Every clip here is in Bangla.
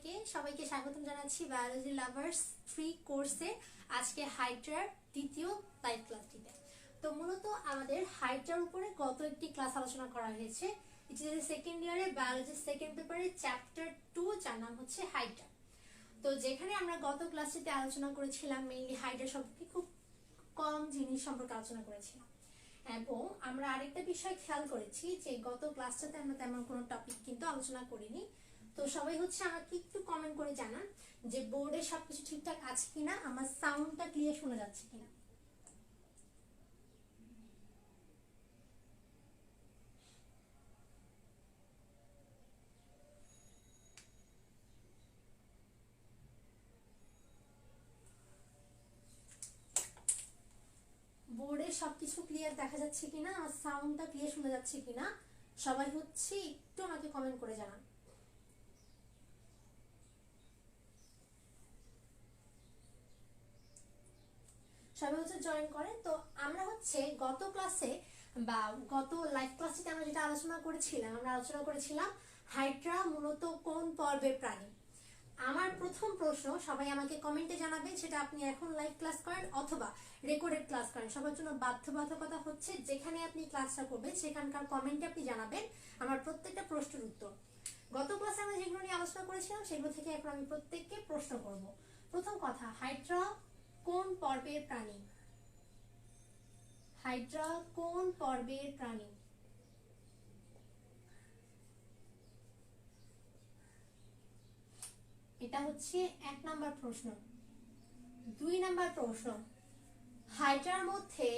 সবাইকে স্বাগতম জানাচ্ছি বায়োলজি লাভার্স ফ্রি কোর্সে আজকে হাইড্রার দ্বিতীয় লাইভ ক্লাসটিতে। তো মূলত আমাদের হাইড্রার উপরে গত একটি ক্লাস আলোচনা করা হয়েছে। ইট ইজ সেকেন্ড ইয়ারে বায়োলজি সেকেন্ড পেপারে চ্যাপ্টার 2, যার নাম হচ্ছে হাইড্রা। তো যেখানে আমরা গত ক্লাসটিতে আলোচনা করেছিলাম মেইনলি হাইড্রা সম্পর্কে খুব কম জিনিস সম্পর্কে আলোচনা করেছিলাম, এবং আমরা আরেকটা বিষয় খেয়াল করেছি যে গত ক্লাসটাতে আমরা তেমন কোনো টপিক কিন্তু আলোচনা করিনি। তো সবাই হচ্ছে আমাকে একটু কমেন্ট করে জানান যে বোর্ডে সবকিছু ঠিকঠাক আছে কিনা, আমার সাউন্ডটা ক্লিয়ার শোনা যাচ্ছে কিনা। বোর্ডে সবকিছু ক্লিয়ার দেখা যাচ্ছে কিনা, আমার সাউন্ডটা ক্লিয়ার শোনা যাচ্ছে কিনা, সবাই হচ্ছে একটু আমাকে কমেন্ট করে জানান। সবাই হচ্ছে জয়েন করে। তো আমরা হচ্ছে গত ক্লাসে বা গত লাইভ ক্লাসে আমরা যেটা আলোচনা করেছিলাম, আমরা আলোচনা করেছিলাম হাইড্রা মূলত কোন পর্বের প্রাণী। আমার প্রথম প্রশ্ন, সবাই আমাকে কমেন্টে জানাবেন সেটা আপনি এখন লাইভ ক্লাস করেন অথবা রেকর্ডেড ক্লাস করেন, সবার জন্য বাধ্যবাধকতা হচ্ছে যেখানে আপনি ক্লাসটা করবেন সেখানকার কমেন্টে আপনি জানাবেন আমার প্রত্যেকটা প্রশ্নের উত্তর। গত ক্লাসে আমরা যেগুলো নিয়ে আলোচনা করেছিলাম সেগুলো থেকে এখন আমি প্রত্যেককে প্রশ্ন করব। প্রথম কথা, হাইড্রা কোন পর্বের প্রাণী? হাইড্রা কোন পর্বের প্রাণী? এটা হচ্ছে 1 নাম্বার প্রশ্ন। 2 নাম্বার প্রশ্ন, হাইড্রার মধ্যে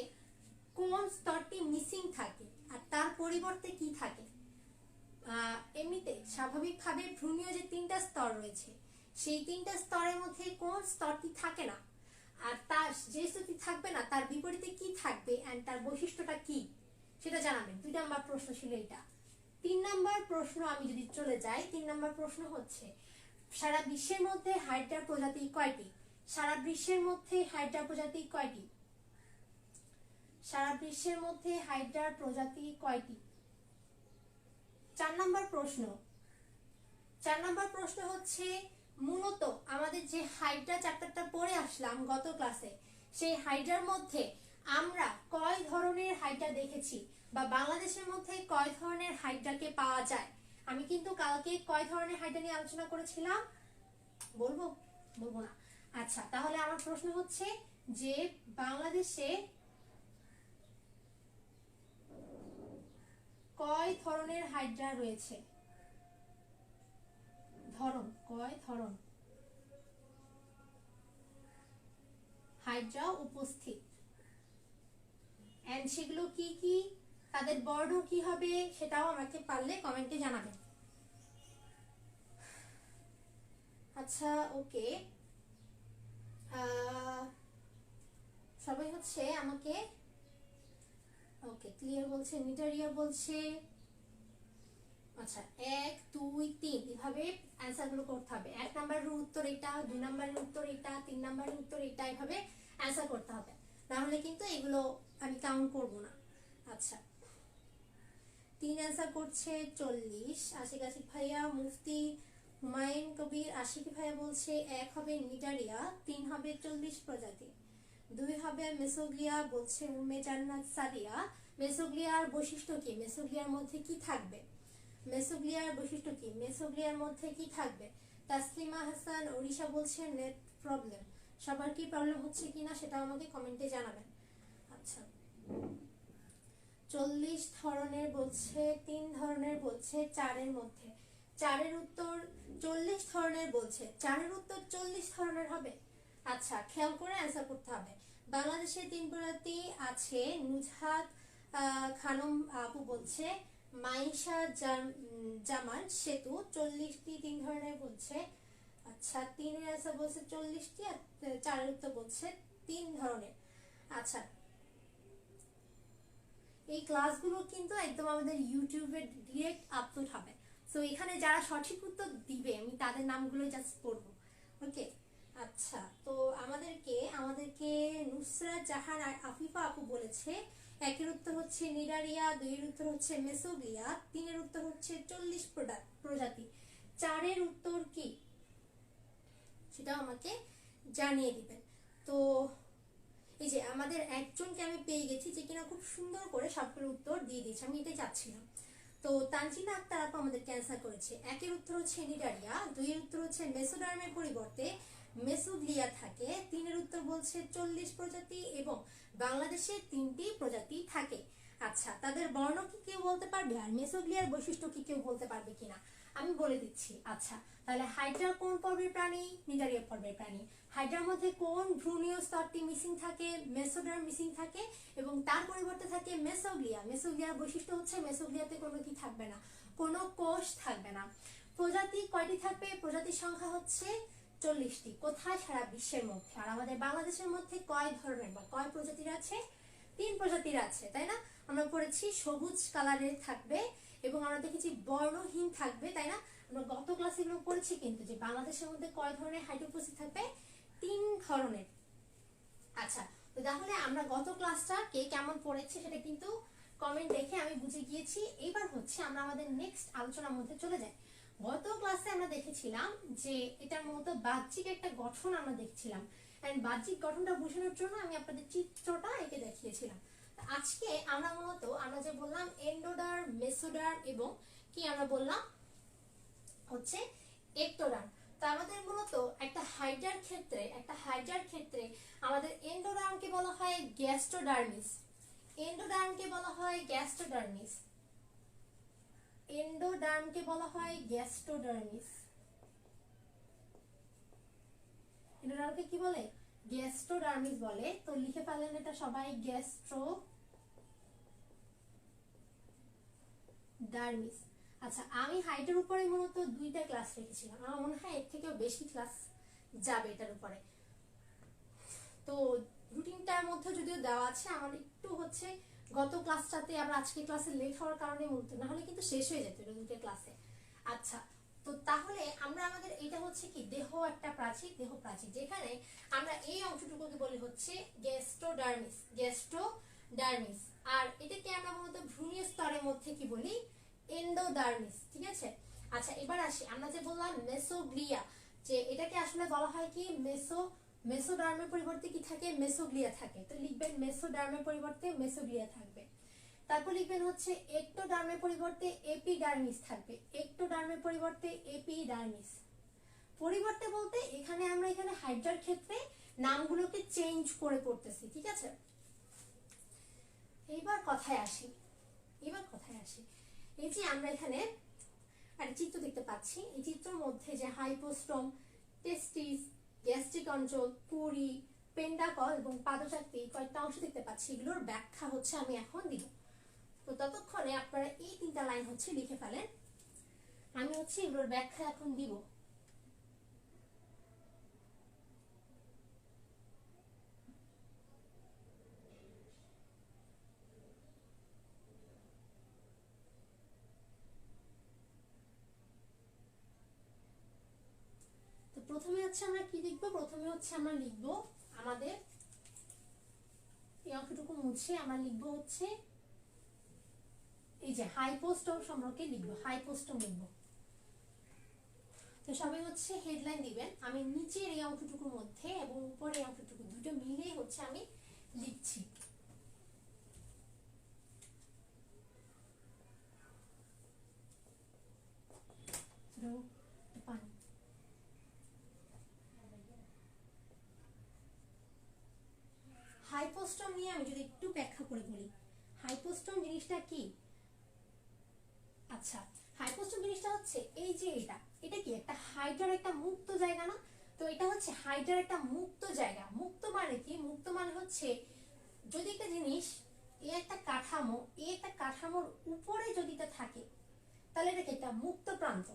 কোন স্তরটি মিসিং থাকে আর তার পরিবর্তে কি থাকে? এমনিতে স্বাভাবিকভাবে ভ্রূণীয় যে 3টা স্তর রয়েছে সেই 3টা স্তরের মধ্যে কোন স্তরটি থাকে না আর তার যে স্তরটি থাকবে না তার বিপরীতে কি থাকবে এন্ড তার বৈশিষ্ট্যটা কি সেটা জানাবেন। 2 নাম্বার প্রশ্ন ছিল এটা। 3 নাম্বার প্রশ্ন আমি যদি চলে যাই, 3 নাম্বার প্রশ্ন হচ্ছে সারা বিশ্বের মধ্যে হাইড্রা প্রজাতি কয়টি? সারা বিশ্বের মধ্যে হাইড্রা প্রজাতি কয়টি? সারা বিশ্বের মধ্যে হাইড্রার প্রজাতি কয়টি? 4 নাম্বার প্রশ্ন। 4 নাম্বার প্রশ্ন হচ্ছে মূলত আমাদের যে হাইড্রা চ্যাপ্টারটা পড়ে আসলাম গত ক্লাসে, সেই হাইড্রার মধ্যে আমরা কয় ধরনের হাইড্রা দেখেছি বা বাংলাদেশের মধ্যে কয় ধরনের হাইড্রাকে পাওয়া যায়? আমি কিন্তু কালকে কয় ধরনের হাইড্রা নিয়ে আলোচনা করেছিলাম বলবো না? আচ্ছা, তাহলে আমার প্রশ্ন হচ্ছে যে বাংলাদেশে কয় ধরনের হাইড্রা রয়েছে? ধরন, কয় ধরন হাইড্রা উপস্থিত, এন্ড সেগুলো কি কি, তাদের বর্ণ কি হবে সেটাও আমাকে পারলে কমেন্টে জানাবেন। আচ্ছা, ওকে, সবাই হচ্ছে আমাকে ওকে ক্লিয়ার বলছে, নিটারিয়া বলছে। আচ্ছা, 1 2 3 এভাবে অ্যান্সার গুলো করতে হবে। 1 নাম্বারের উত্তর এটা, 2 নাম্বারের উত্তর এটা, 3 নাম্বারের উত্তর এটা, এভাবে অ্যান্সার করতে হবে, না হলে কিন্তু এগুলো আমি কাউন্ট করব না। আচ্ছা, 3 অ্যান্সার করছে 40, আশিক ভাইয়া, মুফতি হুমায়ুন কবির আশিক ভাইয়া বলছে 1 হবে নিটারিয়া, 3 হবে 40 প্রজাতি, 2 হবে মেসোগ্লিয়া বলছে উম্মে জান্নাত সাদিয়া। মেসোগ্লিয়ার বৈশিষ্ট্য কি? মেসোগ্লিয়ার মধ্যে কি থাকবে? মেসোগ্লিয়ার বৈশিষ্ট্য কি? মেসোগ্লিয়ার মধ্যে কি থাকবে? তাসলিমা হাসান ওড়িশা বলছে নেট প্রবলেম। সবার কি প্রবলেম হচ্ছে কিনা সেটা আমাকে কমেন্টে জানাবেন। আচ্ছা, 40 ধরনের বলছে, 3 ধরনের বলছে, 4-এর মধ্যে। 4-এর উত্তর 40 ধরনের বলছে, 4-এর উত্তর 40 ধরনের হবে। আচ্ছা, খেয়াল করে অ্যান্সার করতে হবে। বাংলাদেশে 3 প্রজাতি আছে, নুজহাত খানম আপু বলছে, মাইশা জামান সেতু 40টি 3 ধরনের বলছে। আচ্ছা, 3-এর অ্যান্সার বলছে 40টি আর 4-এর উত্তর বলছে 3 ধরনের। আচ্ছা, এই ক্লাসগুলো কিন্তু একদম আমাদের ইউটিউবে ডিরেক্ট আপলোড হবে, সো এখানে যারা সঠিক উত্তর দিবে আমি তাদের নামগুলো জাস্ট পড়বো। ওকে, আচ্ছা, তো আমাদেরকে নুসরাত জাহান আর আফিফা আপু বলেছে 1-এর উত্তর হচ্ছে নিডারিয়া, 2-এর উত্তর হচ্ছে মেসোগ্লিয়া, 3-এর উত্তর হচ্ছে 40 প্রজাতি, 4-এর উত্তর কি? সেটাও আমাকে জানিয়ে দিবেন। তো এই যে আমাদের একজনকে আমি পেয়ে গেছি যে কিনা খুব সুন্দর করে সবগুলো উত্তর দিয়ে দিয়েছে, আমি এটাই চাচ্ছিলাম। তো তানজিনা আক্তার আপু আমাদের ক্যান্সার করেছে। একের উত্তর হচ্ছে নিডারিয়া, দুইয়ের উত্তর হচ্ছে মেসোডার্মের পরিবর্তে মেসোগ্লিয়া থাকে, তিনের উত্তর বলছে 40 প্রজাতি এবং বাংলাদেশে 3টি প্রজাতি থাকে। আচ্ছা, তাদের বর্ণ কি কেউ বলতে পারবে, আর মেসোগ্লিয়ার বৈশিষ্ট্য কি কেউ বলতে পারবে কিনা আমি বলে দিচ্ছি। আচ্ছা, তাহলে হাইড্রা কোন পর্বের প্রাণী? নিডারিয়া পর্বের প্রাণী। হাইড্রার মধ্যে কোন ভ্রূণীয় স্তরটি মিসিং থাকে? মেসোডার্ম মিসিং থাকে এবং তার পরিবর্তে থাকে মেসোগ্লিয়া। মেসোগ্লিয়ার বৈশিষ্ট্য হচ্ছে মেসোগ্লিয়াতে কোনো কি থাকবে না, কোনো কোষ থাকবে না। প্রজাতি কয়টি থাকবে? প্রজাতির সংখ্যা হচ্ছে 40টি। কোথায়? সারা বিশ্বের মধ্যে। আর আমাদের বাংলাদেশের মধ্যে কয় ধরনের বা কয় প্রজাতির আছে? 3 প্রজাতির আছে, তাই না? আমরা পড়েছি সবুজ কালারের থাকবে এবং আমরা দেখেছি বর্ণহীন থাকবে, তাই না? আমরা গত ক্লাসে এগুলো পড়েছি কিন্তু যে বাংলাদেশের মধ্যে কয় ধরনের হাইড্রোপোসিস থাকবে? 3 ধরনের। আচ্ছা, তো তাহলে আমরা গত ক্লাসটা কে কেমন পড়েছে সেটা কিন্তু কমেন্ট দেখে আমি বুঝে গিয়েছি। এবার হচ্ছে আমরা আমাদের নেক্সট আলোচনার মধ্যে চলে যাই। গত ক্লাসে আমরা দেখেছিলাম যে এটার মতো বাহ্যিক একটা গঠন আমরা দেখছিলাম, এন্ড বাহ্যিক গঠনটা বোঝানোর জন্য আমি আপনাদের চিত্রটা এঁকে দেখিয়েছিলাম। আজকে আমরা মূলত আমরা যে বললাম এন্ডোডার্ম, মেসোডার্ম এবং কি আমরা বললাম হচ্ছে একটোডার্ম। তো আমাদের মূলত একটা হাইড্রার ক্ষেত্রে আমাদের এন্ডোডার্মকে বলা হয় গ্যাস্ট্রোডার্মিস। এন্ডোডার্মকে বলা হয় গ্যাস্ট্রোডার্মিস। এন্ডোডার্মকে বলা হয় গ্যাস্ট্রোডার্মিস। এন্ডোডার্মকে কি বলে? গ্যাস্ট্রোডার্মিস বলে। তো লিখে ফেলেন এটা সবাই, গ্যাস্ট্রোডার্মিস। আচ্ছা, আমি হাইটের উপরে মূলত 2টা ক্লাস রেখেছিলাম, আমার মনে হয় এর থেকেও বেশি ক্লাস যাবে এটার উপরে। তো রুটিনটার মধ্যে যদিও দেওয়া আছে, আমার একটু হচ্ছে গত ক্লাসটাতে আবার আজকে ক্লাসে লেট হওয়ার কারণে মূলত, না হলে কিন্তু শেষ হয়ে যেত এটা 2টা ক্লাসে। আচ্ছা, তো তাহলে আমরা আমাদের এটা হচ্ছে কি দেহ একটা প্রাচীর, দেহ প্রাচীর, যেখানে আমরা এই অংশটুকুকে বলি হচ্ছে গ্যাস্ট্রোডার্মিস। আর এটাকে আমরা মূলত ভ্রূণীয় স্তরের মধ্যে কি বলি? এন্ডোডার্মিস। ঠিক আছে। আচ্ছা, এবার আসি আমরা যে বললাম মেসোগ্লিয়া, যে এটাকে আসলে বলা হয় কি মেসোডার্মের পরিবর্তে কি থাকে? মেসোগ্লিয়া থাকে। তো লিখবেন মেসোডার্মের পরিবর্তে মেসোগ্লিয়া থাকবে। তারপর লিখবেন হচ্ছে একটোডার্মের পরিবর্তে এপিডার্মিস থাকবে। একটোডার্মের পরিবর্তে এপিডার্মিস। পরিবর্তে বলতে এখানে আমরা হাইড্রার ক্ষেত্রে নামগুলোকে চেঞ্জ করে পড়তেছি, ঠিক আছে? এইবার কথায় আসি। এই যে আমরা এখানে একটা চিত্র দেখতে পাচ্ছি, এই চিত্রের মধ্যে যে হাইপোস্টোম, টেস্টিস, গ্যাস্ট্রিক অঞ্চল, পুরি, পেন্ডাকল এবং পাদচাকতি কয়েকটা অংশ দেখতে পাচ্ছি, এগুলোর ব্যাখ্যা হচ্ছে আমি এখন দিব। তো ততক্ষণে আপনারা এই 3টা লাইন হচ্ছে লিখে ফেলেন, আমি হচ্ছে এগুলোর ব্যাখ্যা এখন দিব। তো প্রথমে হচ্ছে আমরা কি লিখবো? প্রথমে হচ্ছে আমরা লিখবো আমাদের এই অংশটুকু মুছে আমরা লিখবো হচ্ছে এই যে হাইপোস্টোম সম্পর্কে লিখবো, হাইপোস্টোম লিখবো। তো সবাই হচ্ছে হেডলাইন দিবেন। আমি নিচের এই অংশটুকুর মধ্যে এবং উপরের এই অংশটুকু দুটো মিলিয়ে হচ্ছে আমি লিখছি। হাইপোস্টোম নিয়ে আমি যদি একটু ব্যাখ্যা করে বলি, হাইপোস্টোম জিনিসটা কি? আচ্ছা, হাইপোস্টোম জিনিসটা হচ্ছে এই যে এটা কি একটা হাইড্রার একটা মুক্ত জায়গা না? তো এটা হচ্ছে হাইড্রার একটা মুক্ত জায়গা। মুক্ত মানে কি? মুক্ত মানে হচ্ছে যদি একটা জিনিস এই একটা কাঠামোর উপরে যদি এটা থাকে তাহলে এটাকে একটা মুক্ত প্রান্ত,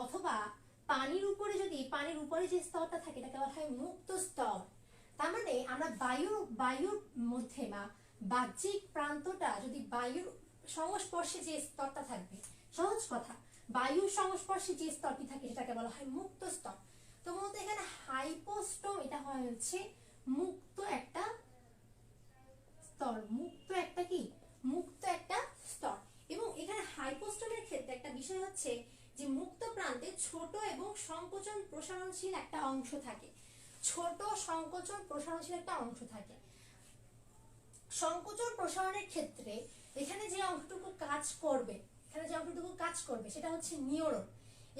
অথবা পানির উপরে যে স্তরটা থাকে এটাকে বলা হয় মুক্ত স্তর। তার মানে আমরা বায়ুর মধ্যে বা বাহ্যিক প্রান্তটা যদি বায়ুর সংস্পর্শে যে স্তরটা থাকবে, সহজ কথা, বায়ুর সংস্পর্শে যে স্তরটি থাকে সেটাকে বলা হয় মুক্ত স্তর। তো মূলত এখানে হাইপোস্টোম এটা হয় হচ্ছে মুক্ত একটা স্তর, মুক্ত একটা স্তর। এবং এখানে হাইপোস্টোমের ক্ষেত্রে একটা বিষয় হচ্ছে যে মুক্ত প্রান্তে ছোট এবং সংকোচন প্রসারণশীল একটা অংশ থাকে, ছোট সংকোচন প্রসারণশীল একটা অংশ থাকে। সংকোচন প্রসারণের ক্ষেত্রে এখানে যে অংশটুকু কাজ করবে, সেটা হচ্ছে নিউরন।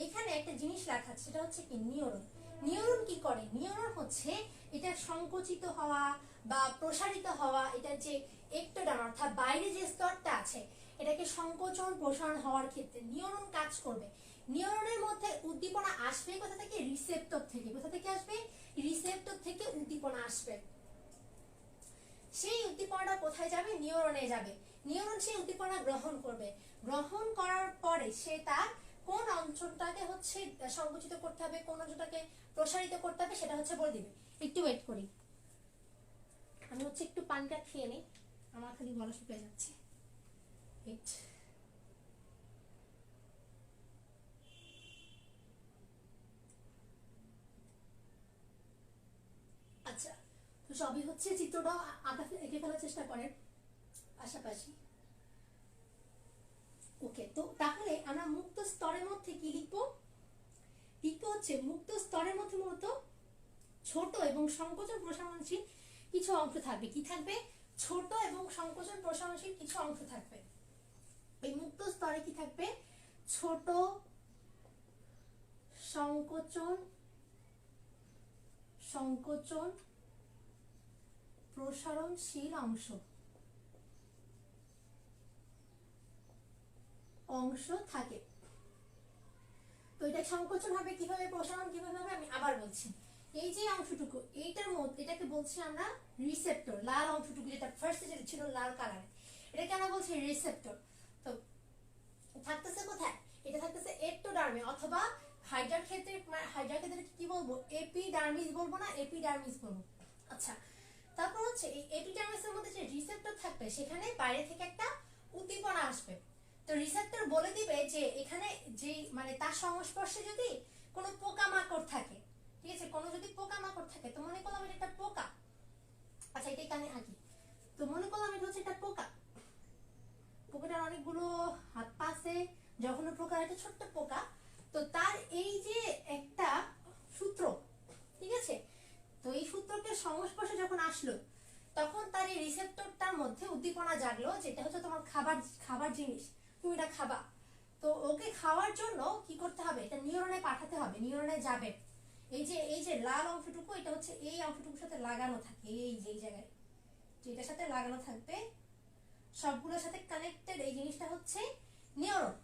এখানে একটা জিনিস লেখা আছে, সেটা হচ্ছে কি নিউরন। নিউরন কি করে? নিউরন হচ্ছে এটা সংকুচিত হওয়া বা প্রসারিত হওয়া, এটা যে এক্টোডার্ম অর্থাৎ বাইরে যে স্তরটা আছে এটাকে সংকোচন প্রসারণ হওয়ার ক্ষেত্রে নিউরন কাজ করবে। নিউরনের মধ্যে উদ্দীপনা আসবে কোথা থেকে? রিসেপ্টর থেকে। কোথা থেকে আসবে? রিসেপ্টর থেকে উদ্দীপনা আসবে। সেই উদ্দীপনাটা কোথায় যাবে? নিউরনে যাবে। নিউরন সেই উদ্দীপনা গ্রহণ করবে। গ্রহণ করার পরে সে তার কোন অঞ্চলটাকে হচ্ছে সংকুচিত করতে হবে, কোন অঞ্চলটাকে প্রসারিত করতে হবে সেটা হচ্ছে বলে দিবে। একটু ওয়েট করি, আমি হচ্ছে একটু পানিটা খেয়ে নিই, আমার খালি গলা শুকিয়ে যাচ্ছে। আচ্ছা, তো সবই হচ্ছে চিত্রটা এঁকে ফেলার চেষ্টা করেন পাশাপাশি। ওকে, তো তাহলে আমরা মুক্ত স্তরের মধ্যে কি লিখবো? লিখবো হচ্ছে মুক্ত স্তরের মধ্যে মূলত ছোট এবং সংকোচন প্রসারণশীল কিছু অংশ থাকবে। কি থাকবে? ছোট এবং সংকোচন প্রসারণশীল কিছু অংশ থাকবে। এই মুক্ত স্তরে কি থাকবে? ছোট সংকোচন প্রসারণশীল অংশ থাকে। তো এটা সংকোচন হবে কিভাবে, প্রসারণ কিভাবে হবে আমি আবার বলছি। এই যে অংশটুকু, এইটার মধ্যে এটাকে বলছি আমরা রিসেপ্টর। লাল অংশটুকু যেটা ফার্স্টে যেটা ছিল লাল কালারে, এটাকে আমরা বলছি রিসেপ্টর। তো থাকতেছে কোথায়? এটা থাকতেছে এক্টোডার্মে, অথবা হাইড্রার ক্ষেত্রে কি বলবো? এপিডার্মিস বলবো না, এপিডার্মিস বলবো। আচ্ছা, তারপর হচ্ছে এই এপিডার্মিসের মধ্যে যে রিসেপ্টর থাকবে সেখানে বাইরে থেকে একটা উদ্দীপনা আসবে। তো রিসেপ্টর বলে দিবে যে এখানে যে মানে তার সংস্পর্শে যদি কোনো পোকামাকড় থাকে, ঠিক আছে, কোনো যদি পোকামাকড় থাকে, তো মনে করলাম এটা একটা পোকা। আচ্ছা, এটা এখানে আঁকি। তো মনে করলাম এটা হচ্ছে একটা পোকা। পোকাটার অনেকগুলো হাত পা আছে, যখন পোকা, একটা ছোট্ট পোকা। তো তার এই যে একটা সূত্র, ঠিক আছে, তো এই সূত্রকে সংস্পর্শে যখন আসলো তখন তার এই রিসেপ্টরটার মধ্যে উদ্দীপনা জাগলো, যেটা হচ্ছে তোমার খাবার জিনিস, তুমি এটা খাবা। তো ওকে খাওয়ার জন্য কি করতে হবে? এটা নিউরনে পাঠাতে হবে, নিউরনে যাবে। এই যে লাল অংশটুকু, এটা হচ্ছে এই অংশটুকুর সাথে লাগানো থাকে, এই যে জায়গায় যেটার সাথে লাগানো থাকবে, সবগুলোর সাথে কানেক্টেড এই জিনিসটা হচ্ছে নিউরন।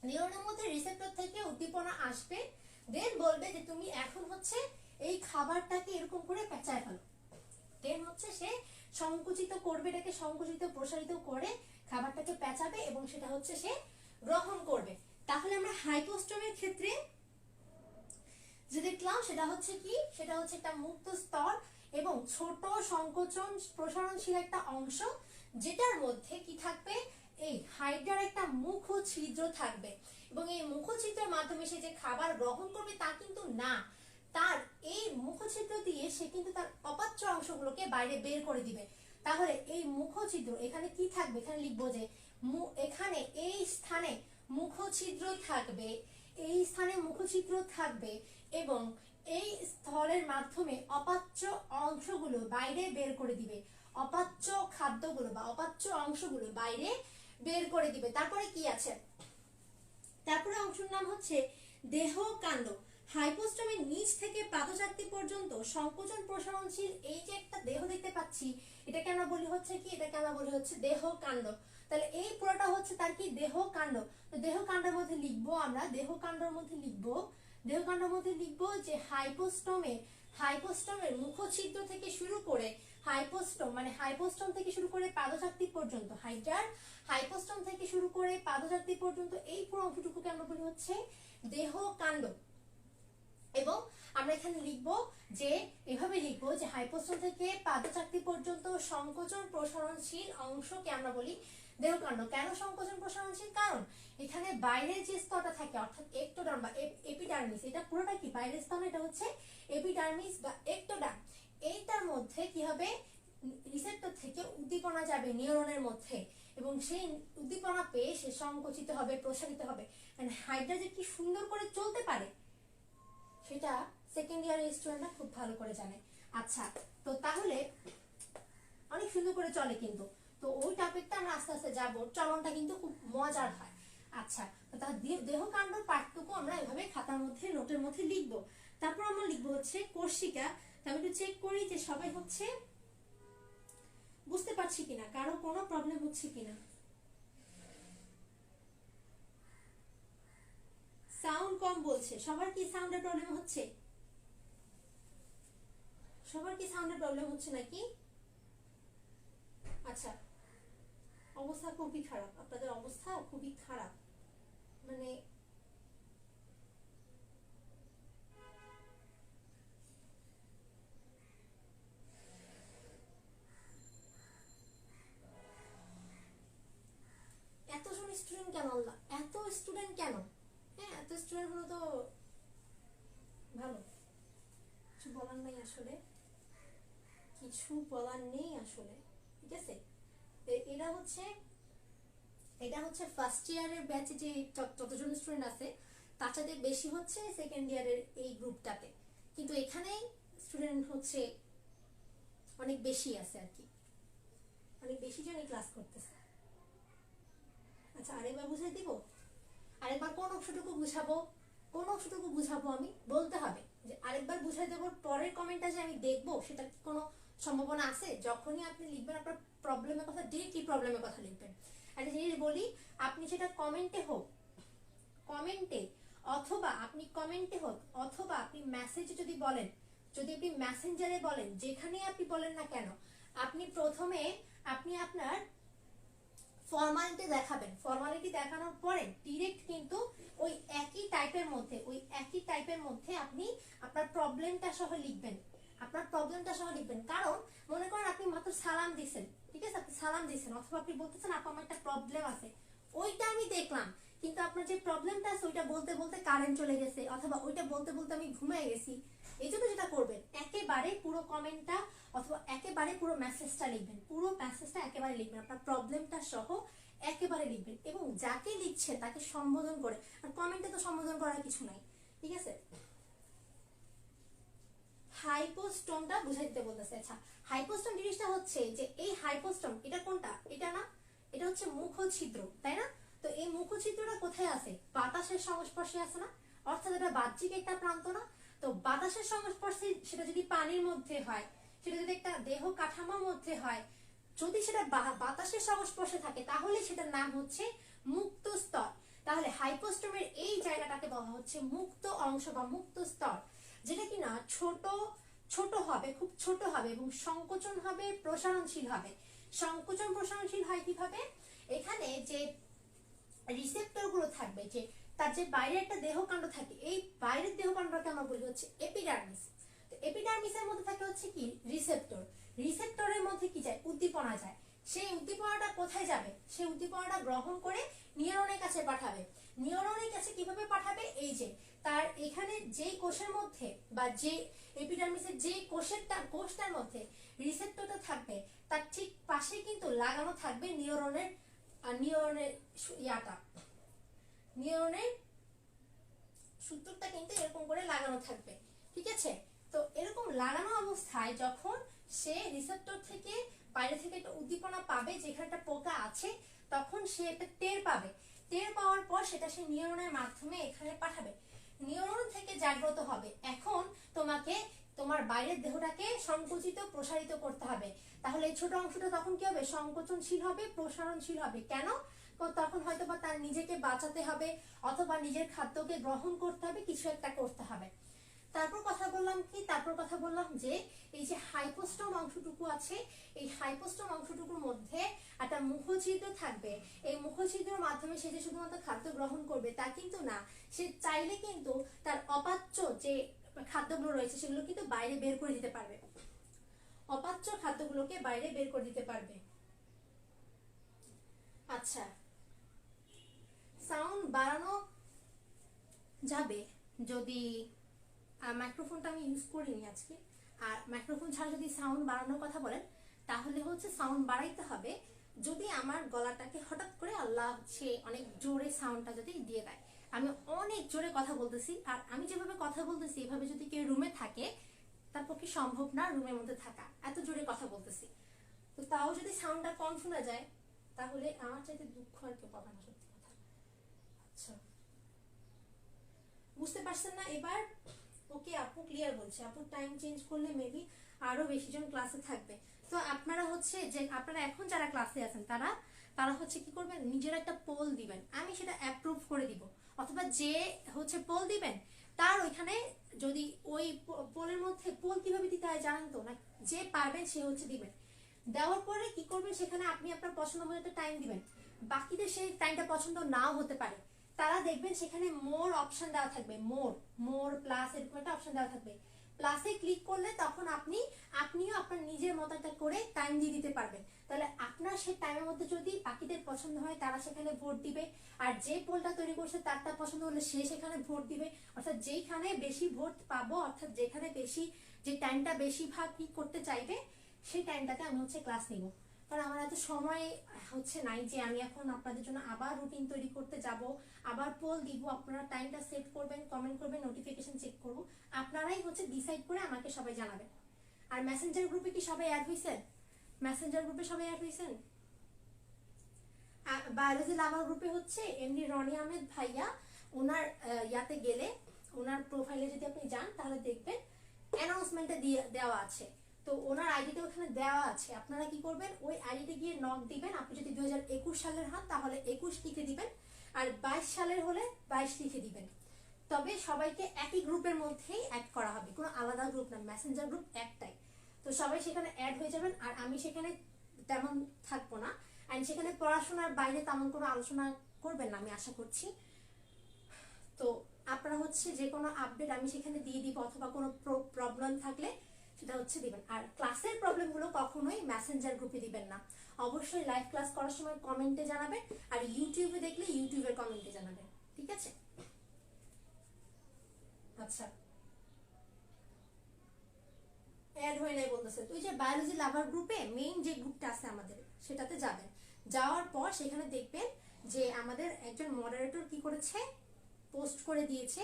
নিউরনের মধ্যে রিসেপ্টর থেকে উদ্দীপনা আসবে, দেন বলবে যে তুমি এখন হচ্ছে এই খাবারটাকে এরকম করে পেঁচায় ফেলো। দেন হচ্ছে সে সংকুচিত করবে, এটাকে সংকুচিত প্রসারিত করে খাবারটাকে পেঁচাবে এবং সেটা হচ্ছে সে গ্রহণ করবে। তাহলে আমরা হাইপোস্টোমের ক্ষেত্রে যে দেখলাম সেটা হচ্ছে কি? সেটা হচ্ছে একটা মুক্ত স্তর এবং ছোট সংকোচন প্রসারণশীল একটা অংশ, যেটার মধ্যে কি থাকবে? এই হাইড্রার একটা মুখ ও ছিদ্র থাকবে। এবং এই মুখ ছিদ্রের মাধ্যমে সে যে খাবার গ্রহণ করবে তা কিন্তু না, তার এই মুখছিদ্র দিয়ে সে কিন্তু তার অপাচ্য অংশগুলোকে বাইরে বের করে দিবে। তাহলে এই মুখছিদ্র এখানে কি থাকবে? এখানে লিখবো যে এখানে এই স্থানে মুখছিদ্র থাকবে, এই স্থানে মুখছিদ্র থাকবে এবং এই স্থলের মাধ্যমে অপাচ্য অংশগুলো বাইরে বের করে দিবে, অপাচ্য খাদ্যগুলো বা অপাচ্য অংশগুলো বাইরে বের করে দিবে। তারপরে কি আছে? তারপরে অংশের নাম হচ্ছে দেহকাণ্ড। হাইপোস্টোমের নিচ থেকে পাদচাকতি পর্যন্ত সংকোচন প্রসারণশীল এই যে একটা দেহ দেখতে পাচ্ছি, এটাকে আমরা বলি হচ্ছে কি? এটাকে আমরা বলি হচ্ছে দেহকাণ্ড। তাহলে এই পুরোটা হচ্ছে তার কি? দেহকাণ্ড। তো দেহকাণ্ডের মধ্যে লিখবো আমরা, দেহকাণ্ডের মধ্যে লিখবো যে হাইপোস্টোমের মুখছিদ্র থেকে শুরু করে হাইপোস্টোম থেকে শুরু করে পাদচাকতি পর্যন্ত, হাইপোস্টোম থেকে শুরু করে পাদচাকতি পর্যন্ত এই পুরো অংশটুকুকে আমরা বলি হচ্ছে দেহকাণ্ড। এবং আমরা এখানে লিখবো যে এভাবে লিখবো যে হাইপোস্টোম থেকে পাদচাকতি পর্যন্ত সংকোচন প্রসারণশীল অংশকে আমরা বলি দেহকাণ্ড। কেন সংকোচন প্রসারণশীল? কারণ এখানে বাইরের যে স্তরটা থাকে অর্থাৎ এক্টোডার্ম বা এপিডার্মিস, এটা পুরোটা কি বাইরের স্তর, এটা হচ্ছে এপিডার্মিস বা এক্টোডার্ম। এইটার মধ্যে কি হবে? রিসেপ্টর থেকে উদ্দীপনা যাবে নিউরনের মধ্যে এবং সেই উদ্দীপনা পেয়ে সে সংকুচিত হবে, প্রসারিত হবে। মানে হাইড্রা যে কি সুন্দর করে চলতে পারে সেটা সেকেন্ড ইয়ারের স্টুডেন্টরা খুব ভালো করে জানে। আচ্ছা, তো তাহলে অনেক সুন্দর করে চলে কিন্তু, তো ওই টপিকটা আমরা আস্তে আস্তে যাবো, চলনটা কিন্তু খুব মজার হয়। আচ্ছা, তার দেহকাণ্ড পাঠটুকু আমরা এভাবে খাতার মধ্যে নোটের মধ্যে লিখবো। তারপর আমরা লিখবো হচ্ছে কোর্সিকা। আমি একটু চেক করি যে সবাই হচ্ছে বুঝতে পারছি কিনা, কারো কোনো প্রবলেম হচ্ছে কিনা। সাউন্ড কম বলছে, সবার কি সাউন্ডের প্রবলেম হচ্ছে? সবার কি সাউন্ডের প্রবলেম হচ্ছে নাকি? আচ্ছা, অবস্থা খুবই খারাপ, আপনাদের অবস্থা খুবই খারাপ, মানে এতজন স্টুডেন্ট কেন? আল্লাহ, এত স্টুডেন্ট কেন? হ্যাঁ, এত স্টুডেন্ট হলো তো ভালো, কিছু বলার নেই আসলে, কিছু বলার নেই আসলে। ঠিক আছে, এরা হচ্ছে, এটা হচ্ছে ফার্স্ট ইয়ারের ব্যাচে যে যতজন স্টুডেন্ট আছে তার সাথে বেশি হচ্ছে সেকেন্ড ইয়ারের এই গ্রুপটাতে, কিন্তু এখানে স্টুডেন্ট হচ্ছে অনেক বেশি আছে আর কি, অনেক বেশি জনই ক্লাস করতেছে। আচ্ছা, আরেকবার বুঝিয়ে দিব, আরেকবার কোন অংশটুকু বুঝাবো, কোন অংশটুকু বুঝাবো আমি বলতে হবে, যে আরেকবার বুঝাই দেওয়ার পরের কমেন্টটা যে আমি দেখবো সেটা কি কোনো সম্ভাবনা আছে? যখনই আপনি লিখবেন আপনার প্রবলেমের কথা, ডিরেক্টলি প্রবলেমের কথা লিখবেন। একটা জিনিস বলি, আপনি সেটা কমেন্টে হোক, কমেন্টে অথবা আপনি কমেন্টে হোক অথবা আপনি মেসেজে যদি বলেন, যদি আপনি মেসেঞ্জারে বলেন, যেখানে আপনি বলেন না কেন, আপনি প্রথমে আপনি আপনার ফর্মালিটি দেখাবেন, ফর্মালিটি দেখানোর পরে ডিরেক্ট কিন্তু ওই একই টাইপের মধ্যে, ওই একই টাইপের মধ্যে আপনি আপনার প্রবলেমটা সহ লিখবেন, আপনার প্রবলেমটা সহ লিখবেন। কারণ মনে করেন আপনি মাত্র সালাম দিছেন, ঠিক আছে, আপনি সালাম দিছেন অথবা আপনি বলতেছেন আপু আমার একটা প্রবলেম আছে, ওইটা আমি দেখলাম, কিন্তু আপনার যে প্রবলেমটা আছে ওইটা বলতে বলতে কারেন্ট চলে গেছে অথবা ওইটা বলতে বলতে আমি ঘুমিয়ে গেছি, এই জন্য যেটা করবেন একেবারে পুরো কমেন্টটা অথবা একেবারে পুরো মেসেজটা লিখবেন, পুরো মেসেজটা একেবারে লিখবেন, আপনার প্রবলেমটা সহ একেবারে লিখবেন এবং যাকে লিখছে তাকে সম্বোধন করে, আর কমেন্টে তো সম্বোধন করার কিছু নাই। ঠিক আছে, হাইপোস্টোমটা বুঝাই দিতে বলতেছে। আচ্ছা, হাইপোস্টোম জিনিসটা হচ্ছে যে এই হাইপোস্টোম এটা কোনটা? এটা না, এটা হচ্ছে মুখ ছিদ্র, তাই না? তো এই মুখ ছিদ্রটা কোথায় আছে? বাতাসের সংস্পর্শে আছে না, অর্থাৎ এটা বাহ্যিক একটা প্রান্ত না। তো বাতাসের সংস্পর্শে, সেটা যদি পানির মধ্যে হয়, সেটা যদি একটা দেহ কাঠামোর মধ্যে হয়, যদি সেটা বাতাসের সংস্পর্শে থাকে তাহলে সেটার নাম হচ্ছে মুক্ত স্তর। তাহলে হাইপোস্টোমের এই জায়গাটাকে বলা হচ্ছে মুক্ত অংশ বা মুক্ত স্তর, যেটা কিনা ছোট ছোট হবে, খুব ছোট হবে এবং সংকোচন হবে, প্রসারণশীল হবে। সংকোচন প্রসারণশীল হয় কিভাবে? এখানে যে রিসেপ্টর গুলো থাকবে, যে তার যে বাইরে একটা দেহকাণ্ড থাকে, এই বাইরের দেহকাণ্ডটাকে আমরা বলি হচ্ছে এপিডার্মিস। তো এপিডার্মিসের মধ্যে থাকে হচ্ছে কি রিসেপ্টর, রিসেপ্টরের মধ্যে কি যায়? উদ্দীপনা যায়। সেই উদ্দীপনাটা কোথায় যাবে? সেই উদ্দীপনাটা গ্রহণ করে নিউরনের কাছে পাঠাবে। নিউরনের কাছে কিভাবে পাঠাবে? এই যে তার এখানে যেই কোষের মধ্যে বা যে এপিডার্মিসের যে কোষটার মধ্যে রিসেপ্টরটা থাকবে তার ঠিক পাশে কিন্তু লাগানো থাকবে নিউরনের ইয়াটা, নিউরনের সূত্রটা কিন্তু এরকম করে লাগানো থাকবে। ঠিক আছে, তো এরকম লাগানো অবস্থায় যখন সে রিসেপ্টর থেকে বাইরে থেকে একটা উদ্দীপনা পাবে যেখানে একটা পোকা আছে, তখন সে এটা টের পাবে। টের পাওয়ার পর সেটা সে নিউরনের মাধ্যমে এখানে পাঠাবে, নিউরন থেকে জাগ্রত হবে। এখন তোমাকে তোমার বাইরের দেহটাকে সংকুচিত প্রসারিত করতে হবে। তাহলে এই ছোট অংশটা তখন কি হবে? সংকোচনশীল হবে, প্রসারণশীল হবে। কেন? তখন হয়তো বা তার নিজেকে বাঁচাতে হবে অথবা নিজের খাদ্যকে গ্রহণ করতে হবে, কিছু একটা করতে হবে। তারপর কথা বললাম কি? তারপর কথা বললাম যে এই যে হাইপোস্টোম অংশটুকু আছে, এই হাইপোস্টোম অংশটুকুর মধ্যে একটা মুখছিদ্র থাকবে। এই মুখছিদ্রের মাধ্যমে সে যে শুধুমাত্র খাদ্য গ্রহণ করবে তা কিন্তু না, সে চাইলে কিন্তু তার অপাচ্য যে খাদ্যগুলো রয়েছে সেগুলো কিন্তু বাইরে বের করে দিতে পারবে, অপাচ্য খাদ্যগুলোকে বাইরে বের করে দিতে পারবে। আচ্ছা, সাউন্ড বাড়ানো যাবে যদি মাইক্রোফোনটা আমি ইউজ করিনি আজকে, আর মাইক্রোফোন ছাড়া যদি সাউন্ড বাড়ানোর কথা বলেন তাহলে হচ্ছে সাউন্ড বাড়াইতে হবে যদি আমার গলাটাকে হঠাৎ করে আল্লাহ হচ্ছে অনেক জোরে সাউন্ডটা যদি দিয়ে দেয়, আমি অনেক জোরে কথা বলতেছি, আর আমি যেভাবে কথা বলতেছি এভাবে যদি কেউ রুমে থাকে তার পক্ষে সম্ভব না রুমের মধ্যে থাকা, এত জোরে কথা বলতেছি। তো তাও যদি সাউন্ডটা কম শোনা যায় তাহলে আমার চাইতে দুঃখ আর কেউ পাবে না, সত্যি কথা। আচ্ছা, বুঝতে পারছেন না এবার? ওকে, আপু ক্লিয়ার বলছে। আপু টাইম চেঞ্জ করলে মেবি আরো বেশি জন ক্লাসে থাকবে। তো আপনারা হচ্ছে যে আপনারা এখন যারা ক্লাসে আছেন তারা তারা হচ্ছে কি করবেন, নিজের একটা পোল দিবেন, আমি সেটা অ্যাপ্রুভ করে দিব, অথবা যে হচ্ছে পোল দিবেন তার ওইখানে যদি ওই পোলের মধ্যে পোল কিভাবে দিতে হয় জানেন তো না, যে পারবেন সে হচ্ছে দিবেন। দেওয়ার পরে কি করবেন, সেখানে আপনি আপনার পছন্দ মতো একটা টাইম দিবেন। বাকিদের সেই টাইমটা পছন্দ নাও হতে পারে, তারা দেখবেন সেখানে মোর অপশন দেওয়া থাকবে, মোর মোর প্লাস এরকম একটা অপশন দেওয়া থাকবে। প্লাসে ক্লিক করলে তখন আপনিও আপনার নিজের মতো একটা করে টাইম দিয়ে দিতে পারবেন। তাহলে আপনার সেই টাইমের মধ্যে যদি বাকিদের পছন্দ হয় তারা সেখানে ভোট দিবে, আর যে পোলটা তৈরি করছে তারটা পছন্দ হলে সে সেখানে ভোট দিবে। অর্থাৎ যেখানে বেশি ভোট পাবো, অর্থাৎ যেখানে বেশি যে টাইমটা বেশি ভাগ কি করতে চাইবে সেই টাইমটাতে আমি হচ্ছে ক্লাস নিব। কারণ আমার এত সময় হচ্ছে নাই যে আমি এখন আপনাদের জন্য আবার রুটিন তৈরি করতে যাব, আবার পোল দিব, আপনারা টাইমটা সেট করবেন, কমেন্ট করবেন, নোটিফিকেশন চেক করব, আপনারাই হচ্ছে ডিসাইড করে আমাকে সবাই জানাবেন। আর মেসেঞ্জার গ্রুপে কি সবাই অ্যাড হয়েছেন? মেসেঞ্জার গ্রুপে সবাই অ্যাড হয়েছেন? বায়োলজি লাভার গ্রুপে হচ্ছে এমনি রনি আহমেদ ভাইয়া, ওনার ইয়াতে গেলে ওনার প্রোফাইলে যদি আপনি যান তাহলে দেখবেন অ্যানাউন্সমেন্টে দেওয়া আছে। তো ওনার আইডিটা ওখানে দেওয়া আছে, আপনারা কি করবেন ওই আইডিতে গিয়ে নক দিবেন। আপনি যদি 2021 সালের হন তাহলে 21 লিখে দিবেন, আর 22 সালের হলে 22 লিখে দিবেন। তবে সবাইকে একই গ্রুপের মধ্যেই অ্যাড করা হবে, কোনো আলাদা গ্রুপ না, মেসেঞ্জার গ্রুপ একটাই। তো সবাই সেখানে অ্যাড হয়ে যাবেন, আর আমি সেখানে তেমন থাকবো না, অ্যান্ড সেখানে পড়াশোনার বাইরে তেমন কোনো আলোচনা করবেন না আমি আশা করছি। তো আপনারা হচ্ছে যে কোনো আপডেট আমি সেখানে দিয়ে দিব, অথবা কোনো প্রবলেম থাকলে সেটা হচ্ছে দিবেন। আর ক্লাসের প্রবলেমগুলো কখনোই মেসেঞ্জার গ্রুপে দিবেন না, অবশ্যই লাইভ ক্লাস করার সময় কমেন্টে জানাবেন, আর ইউটিউবে দেখলে ইউটিউবের কমেন্টে জানাবেন, ঠিক আছে? আচ্ছা, অ্যাড হয়ে নাই বলতেছে, তো ওই যে বায়োলজি লাভার গ্রুপে মেইন যে গ্রুপটা আছে আমাদের সেটাতে যাবেন। যাওয়ার পর সেখানে দেখবেন যে আমাদের একজন মডারেটর কি করেছে, পোস্ট করে দিয়েছে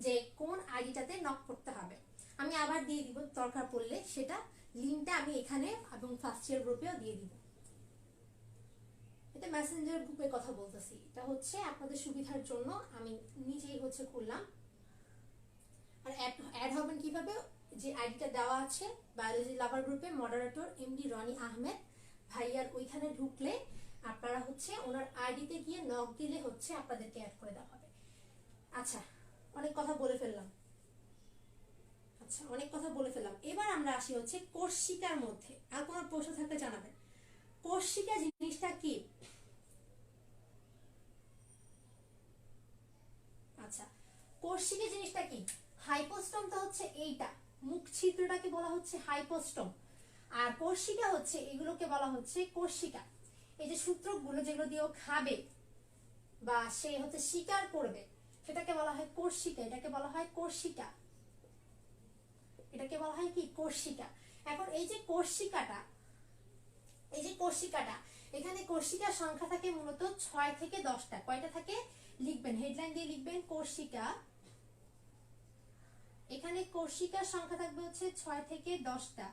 যে কোন আইডিটাতে নক করতে হবে। আমি আবার দিয়ে দিব দরকার পড়লে, সেটা লিঙ্কটা আমি এখানে এবং ফার্স্ট ইয়ার গ্রুপেও দিয়ে দিব। এটা মেসেঞ্জার গ্রুপের কথা বলতেছি, এটা হচ্ছে আপনাদের সুবিধার জন্য আমি নিজেই হচ্ছে খুললাম। আর অ্যাড হবেন কিভাবে, যে আইডিটা দেওয়া আছে বায়োলজি লাভার গ্রুপে মডারেটর এমডি রনি আহমেদ ভাইয়ার, ওইখানে ঢুকলে আপনারা হচ্ছে ওনার আইডিতে গিয়ে নক দিলে হচ্ছে আপনাদেরকে অ্যাড করে দেওয়া হবে। আচ্ছা, অনেক কথা বলে ফেললাম। আচ্ছা, অনেক কথা বলে ফেললাম, এবার আমরা আসি হচ্ছে কোর্সিকার মধ্যে। আর কোনো প্রশ্ন থাকলে জানাবেন। কোর্সিকা জিনিসটা কি? আচ্ছা, কোর্সিকা জিনিসটা কি? হাইপোস্টমটা হচ্ছে এইটা, মুখ ছিদ্রটাকে বলা হচ্ছে হাইপোস্টম, আর কোর্সিকা হচ্ছে এগুলোকে বলা হচ্ছে কোর্সিকা। এই যে সূত্রগুলো যেগুলো দিয়েও খাবে বা সে হচ্ছে শিকার করবে সেটাকে বলা হয় কোর্সিকা, এটাকে বলা হয় কোর্সিকা, এটাকে বলা হয় কি কোর্সিকা। এখন এই যে কোর্সিকাটা, এই যে কোর্সিকাটা, এখানে কোর্সিকার সংখ্যা থাকে মূলত 6 থেকে 10টা। কয়টা থাকে লিখবেন, হেডলাইন দিয়ে লিখবেন কোর্সিকা। এখানে কোর্সিকার সংখ্যা থাকবে হচ্ছে 6 থেকে 10টা।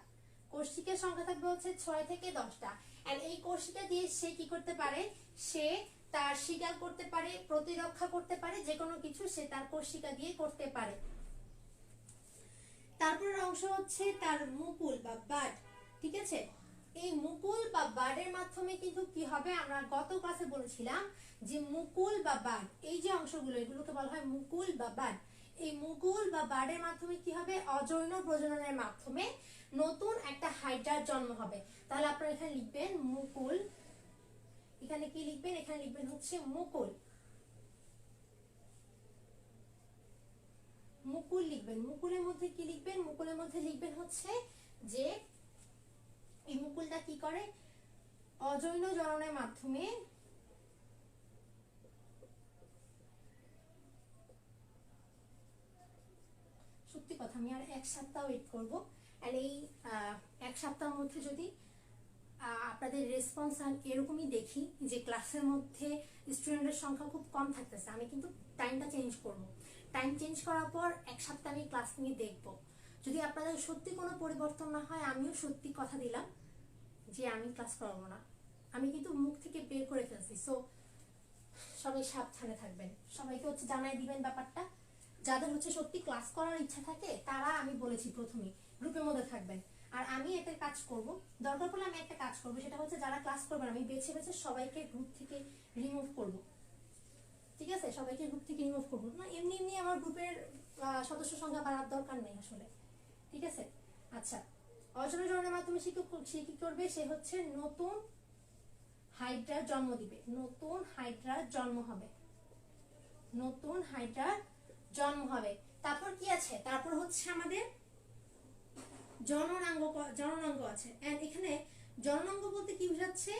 কোর্সিকার সংখ্যা থাকবে হচ্ছে 6 থেকে 10টা। আর এই কোর্সিকা দিয়ে সে কি করতে পারে, সে তার শিকার করতে পারে, প্রতিরক্ষা করতে পারে, যে কোনো কিছু সে তার কোর্সিকা দিয়ে করতে পারে। তারপরের অংশ হচ্ছে তার মুকুল বা বাড, ঠিক আছে? এই মুকুল বা বাডের মাধ্যমে কিন্তু কি হবে, আমরা গত ক্লাসে বলেছিলাম যে মুকুল বা বাড, এই যে অংশগুলো এগুলোকে বলা হয় মুকুল বা বাড। এই মুকুল বা বাডের মাধ্যমে কি হবে, অযৌন প্রজননের মাধ্যমে নতুন একটা হাইড্রার জন্ম হবে। তাহলে আপনারা এখানে লিখবেন মুকুল, এখানে কি লিখবেন, এখানে লিখবেন হচ্ছে মুকুল, মুকুল লিখবেন। মুকুলের মধ্যে কি লিখবেন, মুকুলের মধ্যে লিখবেন হচ্ছে যে এই মুকুলটা কি করে, অযৌন জননের মাধ্যমে সত্যি কথা আমি আর 1 সপ্তাহ ওয়েট করবো, আর এই 1 সপ্তাহের মধ্যে যদি আপনাদের রেসপন্স এরকমই দেখি যে ক্লাসের মধ্যে স্টুডেন্টের সংখ্যা খুব কম থাকতেছে, আমি কিন্তু টাইমটা চেঞ্জ করব। টাইম চেঞ্জ করার পর এক সপ্তাহ আমি ক্লাস নিয়ে দেখব। যদি আপনাদের সত্যি কোনো পরিবর্তন না হয়, আমিও সত্যি কথা দিলাম যে আমি ক্লাস করাবো না। আমি কিন্তু মুখ থেকে বের করে ফেলছি। সো সবাই সাবধানে থাকবেন, সবাইকে হচ্ছে জানাই দিবেন ব্যাপারটা। যাদের হচ্ছে সত্যি ক্লাস করার ইচ্ছা থাকে তারা, আমি বলেছি প্রথমেই, গ্রুপের মধ্যে থাকবেন। আর আমি একটা কাজ করব, দরকার পড়লে আমি একটা কাজ করব, সেটা হচ্ছে যারা ক্লাস করবেন আমি বেছে বেছে সবাইকে গ্রুপ থেকে রিমুভ করব। ঠিক আছে, সবাইকে গ্রুপ থেকে রিমুভ করবো না, এমনি এমনি আমার গ্রুপের সদস্য সংখ্যা বাড়ার দরকার নেই আসলে। ঠিক আছে। আচ্ছা, অচলাচরণের মাধ্যমে সে কি করবে, সে হচ্ছে নতুন হাইড্রার জন্ম দিবে, নতুন হাইড্রার জন্ম হবে, নতুন হাইড্রার জন্ম হবে। তারপর কি আছে, তারপর হচ্ছে আমাদের জননাঙ্গ আছে। এন্ড এখানে জননাঙ্গ বলতে কি বোঝাচ্ছে,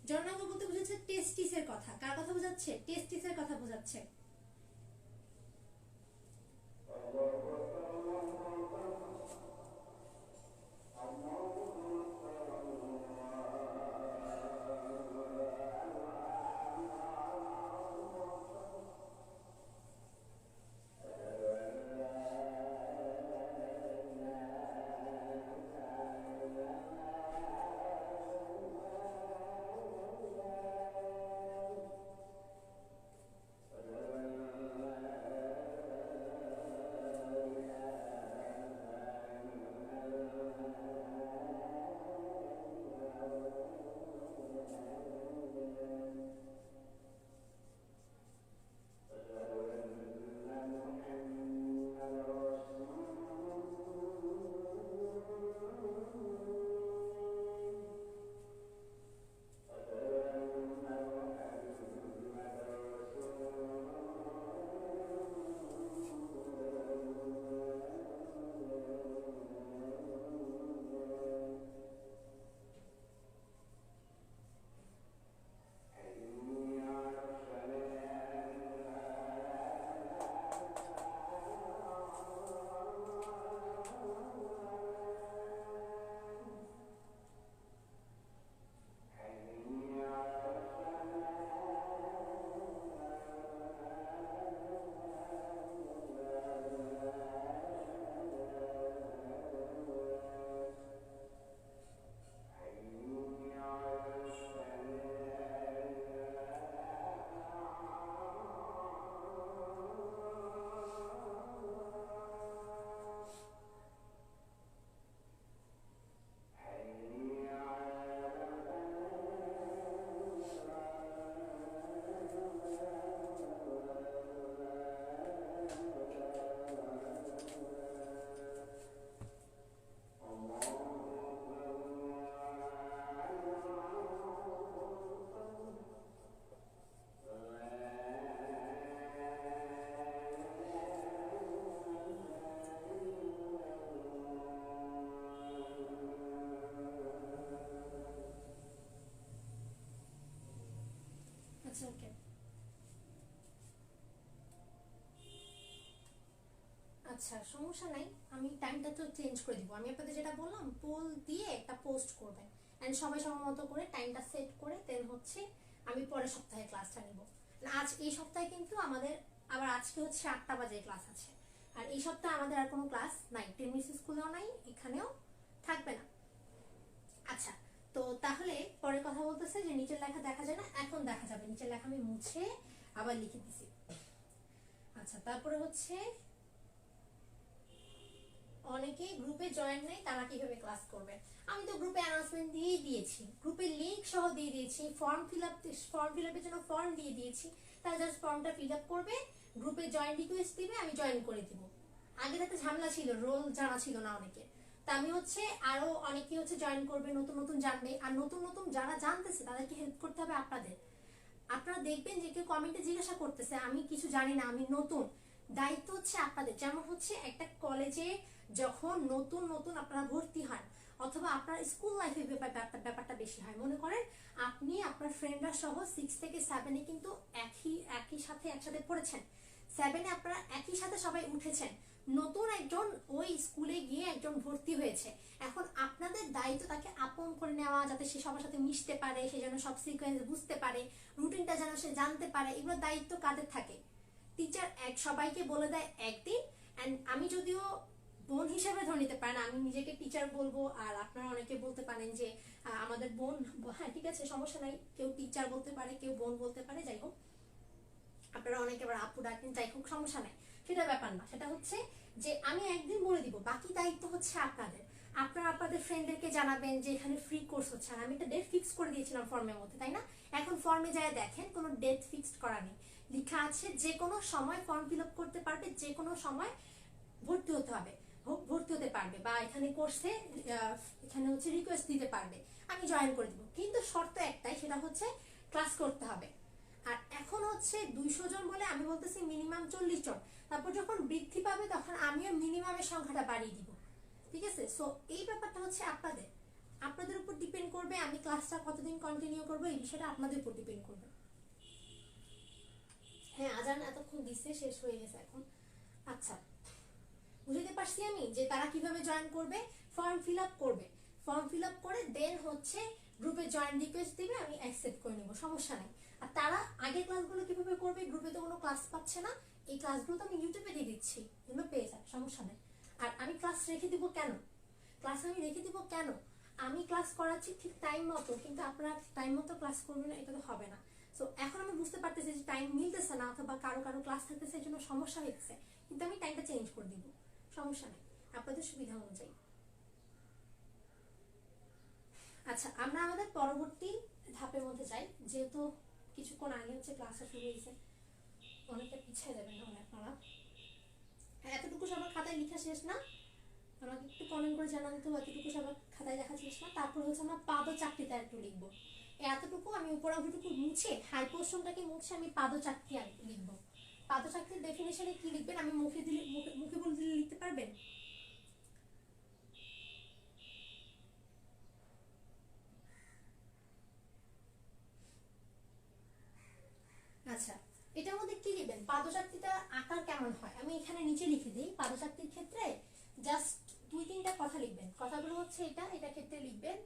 জননাঙ্গ বলতে বোঝাচ্ছে টেস্টিসের কথা। কার কথা বোঝাচ্ছে, টেস্টিসের কথা বোঝাচ্ছে। আচ্ছা, ওকে। আচ্ছা, সমস্যা নাই, আমি টাইমটা তো চেঞ্জ করে দিব। আমি আপনাদের যেটা বললাম, পোল দিয়ে একটা পোস্ট করবেন, এন্ড সবাই সময় মতো করে টাইমটা সেট করে দেন হচ্ছে আমি পরের সপ্তাহে ক্লাসটা নিব। আজ এই সপ্তাহে কিন্তু আমাদের আবার আজকে হচ্ছে 8টা বাজে ক্লাস আছে, আর এই সপ্তাহে আমাদের আর কোনো ক্লাস নাই, টেনিস স্কুলেও নাই, এখানেও থাকবে না। আচ্ছা, তো তাহলে পরে কথা বলতেছে যে নিচের লেখা দেখা যায় না, এখন দেখা যাবে। নিচের লেখা আমি মুছে আবার লিখে দিছি। আচ্ছা, তারপরে হচ্ছে অনেকেই গ্রুপে জয়েন নেই, তারা কিভাবে ক্লাস করবে। আমি তো গ্রুপে অ্যানাউন্সমেন্ট দিয়েই দিয়েছি, গ্রুপে লিংক সহ দিয়ে দিয়েছি, ফর্ম ফিল আপের জন্য ফর্ম দিয়ে দিয়েছি। তারা জাস্ট ফর্মটা ফিল আপ করবে, গ্রুপে জয়েন রিকোয়েস্ট দিবে, আমি জয়েন করে দিব। আগে একটা ঝামেলা ছিল, রোল জানা ছিল না অনেকে, তা আমি হচ্ছে আরো অনেকে হচ্ছে জয়েন করবে, নতুন নতুন জানবে। আর নতুন নতুন যারা জানতেছে তাদেরকে হেল্প করতে হবে আপনাদের। আপনারা দেখবেন যে কেউ কমেন্টে জিজ্ঞাসা করতেছে আমি কিছু জানি না, আমি নতুন। দায়িত্ব হচ্ছে আপনাদের। যেমন হচ্ছে একটা কলেজে যখন নতুন নতুন আপনারা ভর্তি হন, অথবা আপনার স্কুল লাইফে ব্যাপারটা বেশি হয়। মনে করেন আপনি আপনার ফ্রেন্ডরা সহ 6 থেকে 7-এ কিন্তু একই সাথে একসাথে পড়েছেন, 7-এ আপনারা একই সাথে সবাই উঠেছেন। নতুন একজন ওই স্কুলে গিয়ে একজন ভর্তি হয়েছে, এখন আপনাদের দায়িত্ব তাকে আপন করে নেওয়া, যাতে সে সবার সাথে মিশতে পারে, সে যেন সব সিকোয়েন্স বুঝতে পারে, রুটিনটা যেন সে জানতে পারে। এগুলো দায়িত্ব কাদের থাকে? টিচার সবাইকে বলে দেয় একদিন। অ্যান্ড আমি যদিও বোন হিসেবে ধরে নিতে পারেন, আমি নিজেকে টিচার বলবো, আর আপনারা অনেকে বলতে পারেন যে আমাদের বোন, হ্যাঁ ঠিক আছে, সমস্যা নাই, কেউ টিচার বলতে পারে, কেউ বোন বলতে পারে, যাই হোক আপনারা অনেকে আবার আপু ডাকেন, যাই হোক সমস্যা নাই, সেটা ব্যাপার না। সেটা হচ্ছে যে আমি একদিন বলে দিব, বাকি দায়িত্ব হচ্ছে আপনাদের। আপনারা আপনাদের ফ্রেন্ডদেরকে জানাবেন যে এখানে ফ্রি কোর্স হচ্ছে। আর আমি একটা ডেট ফিক্স করে দিয়েছিলাম ফর্মের মধ্যে, তাই না? এখন ফর্মে যায় দেখেন কোনো ডেট ফিক্সড করা নেই, লেখা আছে যে কোনো সময় ফর্ম ফিল আপ করতে পারবে, যে কোনো সময় ভর্তি হতে হবে, ভর্তি হতে পারবে, বা এখানে কোর্সে এখানে হচ্ছে রিকোয়েস্ট দিতে পারবে, আমি জয়েন করে দিব। কিন্তু শর্ত একটাই, সেটা হচ্ছে ক্লাস করতে হবে। আর এখন হচ্ছে 200 জন বলে আমি বলতেছি মিনিমাম 40 জন। তারপর যখন বৃদ্ধি পাবে তখন আমিও মিনিমামের সংখ্যাটা বাড়িয়ে দিব, ঠিক আছে? সো এই ব্যাপারটা হচ্ছে আপনাদের উপর ডিপেন্ড করবে, আমি ক্লাসটা কতদিন কন্টিনিউ করবো এই বিষয়টা আপনাদের উপর ডিপেন্ড করবে। হ্যাঁ, আজান এতক্ষণ দিচ্ছে, শেষ হয়ে গেছে এখন। আচ্ছা, বুঝতে পারছি আমি যে তারা কিভাবে জয়েন করবে। ফর্ম ফিল আপ করবে, ফর্ম ফিল আপ করে দেন হচ্ছে গ্রুপে জয়েন রিকোয়েস্ট দিবে, আমি অ্যাকসেপ্ট করে নেব, সমস্যা নেই। আর তারা আগের ক্লাসগুলো কিভাবে করবে, গ্রুপে তো কোনো ক্লাস পাচ্ছে না, এই ক্লাসগুলো তো আমি ইউটিউবে দিয়ে দিচ্ছি, এগুলো পেয়ে যায়, সমস্যা নেই। আর আমি ক্লাস রেখে দিব কেন? আমি ক্লাস করাচ্ছি ঠিক টাইম মতো, কিন্তু আপনারা টাইম মতো ক্লাস করবেন না, এটা তো হবে না। সো এখন আমি বুঝতে পারতেছি যে টাইম মিলতেছে না, অথবা কারো কারো ক্লাস থাকতেছে, এই জন্য সমস্যা হচ্ছে, কিন্তু আমি টাইমটা চেঞ্জ করে দিব, সমস্যা নেই, আপনাদের সুবিধা অনুযায়ী। আচ্ছা, আমরা আমাদের পরবর্তী ধাপের মধ্যে যাই, যেহেতু কিছুক্ষণ আগে হচ্ছে ক্লাসটা শুরু হয়েছে, অনেকটা পিছিয়ে যাবেন না আপনারা। এতটুকু সবার খাতায় লেখা শেষ না? আমাকে একটু কমেন্ট করে জানান তো, এতটুকু সবার খাতায় লেখা শেষ না? তারপর হচ্ছে আমরা পাদচাকরিটা একটু লিখবো। এতটুকু আমি উপরাভিটুকু মুছে, হাই পোর্শনটাকে মুছে আমি পাদচাকরি লিখবো। পাদচাকরির ডেফিনেশনে কি লিখবেন? আমি মুখে বলে দিলে লিখতে পারবেন? আচ্ছা, এটার মধ্যে কি লিখবেন? পাদচাকরিটা আকার কেমন হয় আমি এখানে নিচে লিখে দিই। পাদচাকরির ক্ষেত্রে জাস্ট 2-3টা কথা লিখবেন। কথাগুলো হচ্ছে এটা ক্ষেত্রে লিখবেন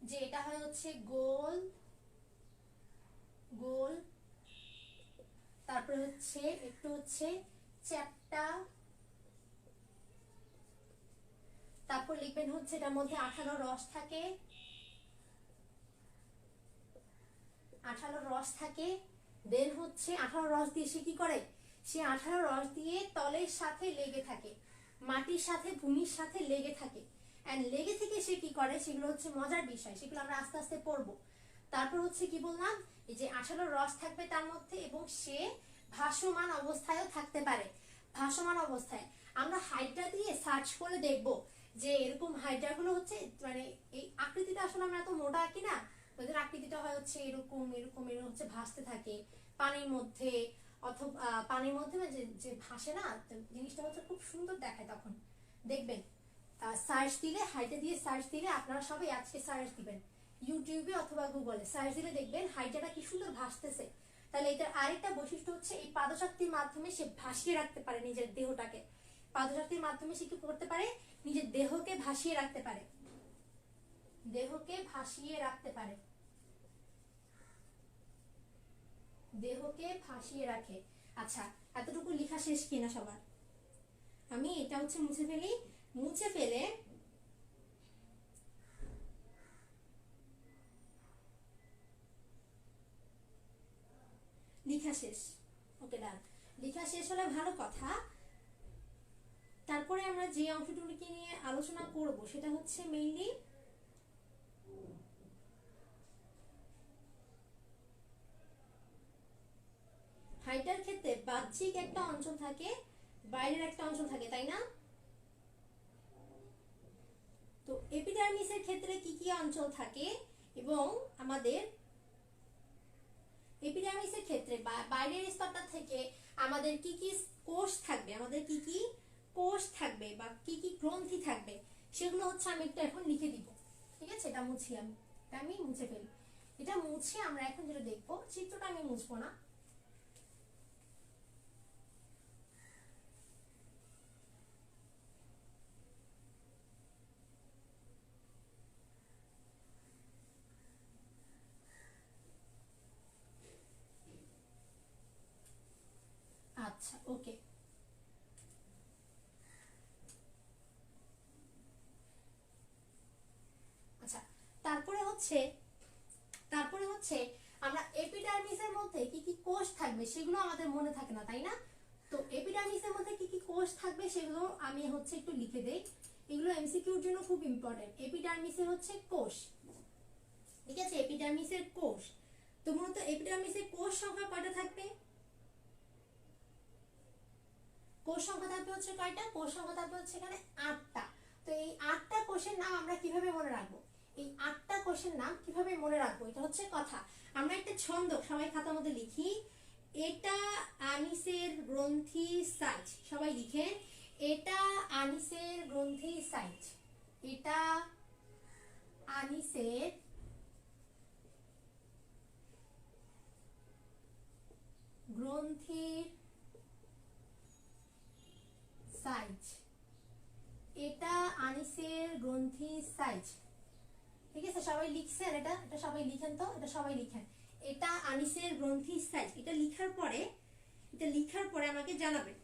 যে এটা হয় হচ্ছে গোল গোল, তারপরে হচ্ছে একটু হচ্ছে চ্যাপ্টা, তারপর লিখবেন হচ্ছে এটার মধ্যে 18 রস থাকে, 18 রস থাকে। দেন হচ্ছে 18 রস দিয়ে সে কি করে? সে 18 রস দিয়ে তলের সাথে লেগে থাকে, মাটির সাথে ভূমির সাথে লেগে থাকে। এন্ড লেগে থেকে সে কি করে, সেগুলো হচ্ছে মজার বিষয়, সেগুলো আমরা আস্তে আস্তে পড়বো। তারপর হচ্ছে কি বললাম, এই যে 18 রস থাকবে তার মধ্যে, এবং সে ভাসমান অবস্থায়ও থাকতে পারে। ভাসমান অবস্থায় আমরা হাইড্রা দিয়ে সার্চ করে দেখব যে এরকম হাইড্রাগুলো হচ্ছে, মানে এই আকৃতিটা আসলে আমরা এত মোটা আঁকি না, ওদের আকৃতিটা হয় হচ্ছে এরকম এরকম এরকম হচ্ছে ভাসতে থাকে পানির মধ্যে, অথবা পানির মধ্যে যে ভাসে না, জিনিসটা হচ্ছে খুব সুন্দর দেখায়। তখন দেখবেন সার্চ দিলে, হাইড্রা দিয়ে সার্চ দিলে, আপনারা সবাই আজকে সার্চ দিবেন ইউটিউবে অথবা গুগলে, সার্চ দিলে দেখবেন হাইড্রাটা কি সুন্দর ভাসতেছে। তাহলে এটার আরেকটা বৈশিষ্ট্য হচ্ছে এই পাদশক্তির মাধ্যমে সে ভাসিয়ে রাখতে পারে নিজের দেহটাকে। পাদশক্তির মাধ্যমে সে কি করতে পারে? নিজের দেহকে ভাসিয়ে রাখতে পারে, দেহকে ভাসিয়ে রাখতে পারে, দেহকে ভাসিয়ে রাখে। আচ্ছা, এতটুকু লেখা শেষ কিনা সবার? আমি এটা হচ্ছে মুছে ফেলি, মুছে ফেলে লেখা শেষ। ওকে, ডান। লেখা শেষ হলে ভালো কথা। তারপরে আমরা যে অংশটুকুকে নিয়ে আলোচনা করব সেটা হচ্ছে মেইনলি হাইটার ক্ষেত্রে বাহ্যিক একটা অঞ্চল থাকে, বাইরের একটা অঞ্চল থাকে, তাই না? তো এপিডার্মিসের ক্ষেত্রে কি কি অঞ্চল থাকে, এবং আমাদের এপিডার্মিসের ক্ষেত্রে বাইরের স্তরটা থেকে আমাদের কি কি কোষ থাকবে, আমাদের কি কি কোষ থাকবে বা কি কি গ্রন্থি থাকবে, সেগুলো হচ্ছে আমি একটু এখন লিখে দিব। ঠিক আছে, এটা মুছি, আমি মুছে ফেলি। এটা মুছে আমরা এখন যেটা দেখবো, চিত্রটা আমি মুছবো না, আচ্ছা ওকে। আচ্ছা তারপরে হচ্ছে আমরা এপিডার্মিসের মধ্যে কি কি কোষ থাকবে সেগুলো আমাদের মনে থাকে না, তাই না? তো এপিডার্মিসের মধ্যে কি কি কোষ থাকবে সেগুলো আমি হচ্ছে একটু লিখে দেই, এগুলো এমসিকিউর জন্য খুব ইম্পর্টেন্ট। এপিডার্মিসের হচ্ছে কোষ, ঠিক আছে, এপিডার্মিসের কোষ। তো মূলত এপিডার্মিসের কোষ সংখ্যা কয়টা থাকবে? কোষ সংখ্যা থাকবে হচ্ছে কয়টা? কোষ সংখ্যা থাকবে হচ্ছে এখানে 8টা। তো এই 8টা কোষের নাম আমরা কিভাবে মনে রাখবো? এই 8টা কোষের নাম কিভাবে মনে রাখবো এটা হচ্ছে কথা। আমরা একটা ছন্দ সবাই খাতার মধ্যে লিখি, এটা আনিসের গ্রন্থি সাইজ। সবাই লিখেন, এটা আনিসের গ্রন্থি সাইজ, এটা আনিসের গ্রন্থির সাইজ, এটা আনিসের গ্রন্থি সাইজ। ঠিক আছে, সবাই লিখছেন? এটা এটা সবাই লিখেন, তো এটা সবাই লিখেন, এটা আনিসের গ্রন্থি সাইজ। এটা লিখার পরে আমাকে জানাবেন।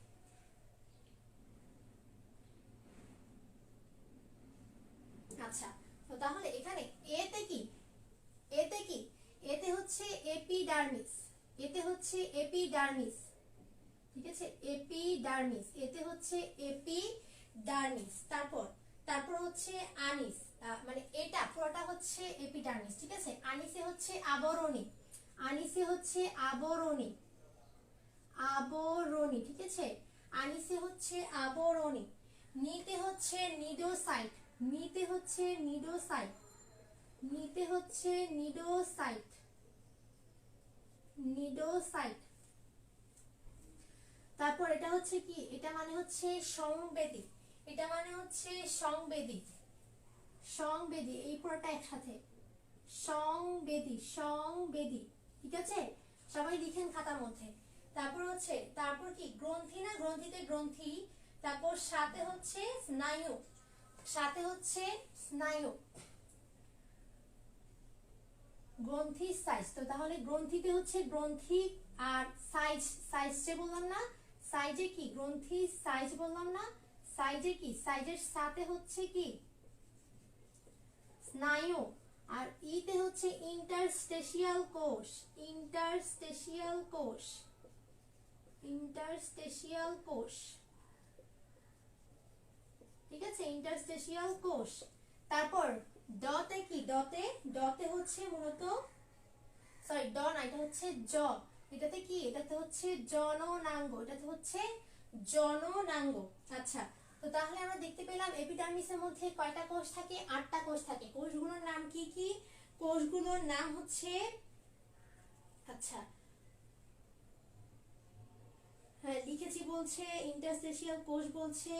আচ্ছা, তো তাহলে এখানে এতে কি, এতে হচ্ছে এপিডার্মিস, এতে হচ্ছে এপিডার্মিস, ঠিক আছে, এপিডার্মিস, এতে হচ্ছে এপিডার্মিস। তারপর হচ্ছে আনিস, মানে এটা পুরোটা হচ্ছে এপিডার্মিস, ঠিক আছে। আনিসে হচ্ছে আবরণী, আনিসে হচ্ছে আবরণী, আবরণী, ঠিক আছে, আনিসে হচ্ছে আবরণী। নিতে হচ্ছে নিডোসাইট, নিতে হচ্ছে নিডোসাইট, নিতে হচ্ছে নিডোসাইট, নিডোসাইট। তারপর এটা হচ্ছে কি, এটা মানে হচ্ছে সংবেদী, এটা মানে হচ্ছে সংবেদী, সংবেদী, এই পুরোটা একসাথে, সংবেদী, সংবেদী, ঠিক আছে, সবাই লিখেন খাতার মধ্যে। তারপর কি গ্রন্থি, না গ্রন্থিতে গ্রন্থি, তারপর সাথে হচ্ছে স্নায়ু, সাথে হচ্ছে স্নায়ু, গ্রন্থি সাইজ। তো তাহলে গ্রন্থিতে হচ্ছে গ্রন্থি, আর সাইজ, সাইজ যে বললাম না, সাইজে কি গ্রন্থি সাইজ বললাম না, সাইজে কি, সাইজের সাথে হচ্ছে কি স্নায়ু, আর ইতে হচ্ছে ইন্টারস্টেশিয়াল কোষ, ইন্টারস্টেশিয়াল কোষ, ইন্টারস্টেশিয়াল কোষ, ঠিক আছে, ইন্টারস্টেশিয়াল কোষ। তারপর ডতে কি, ডতে হচ্ছে মূলত, সরি ড না, এটা হচ্ছে জ, এটাতে কি, এটাতে হচ্ছে জননাঙ্গ, এটাতে হচ্ছে জননাঙ্গ। আচ্ছা, তো তাহলে আমরা দেখতে পেলাম এপিডার্মিসের মধ্যে কয়টা কোষ থাকে? 8টা কোষ থাকে। কোষগুলোর নাম কি কি? কোষগুলোর নাম হচ্ছে, আচ্ছা হ্যাঁ লিখেছি, বলছে ইন্টারস্টেশিয়াল কোষ, বলছে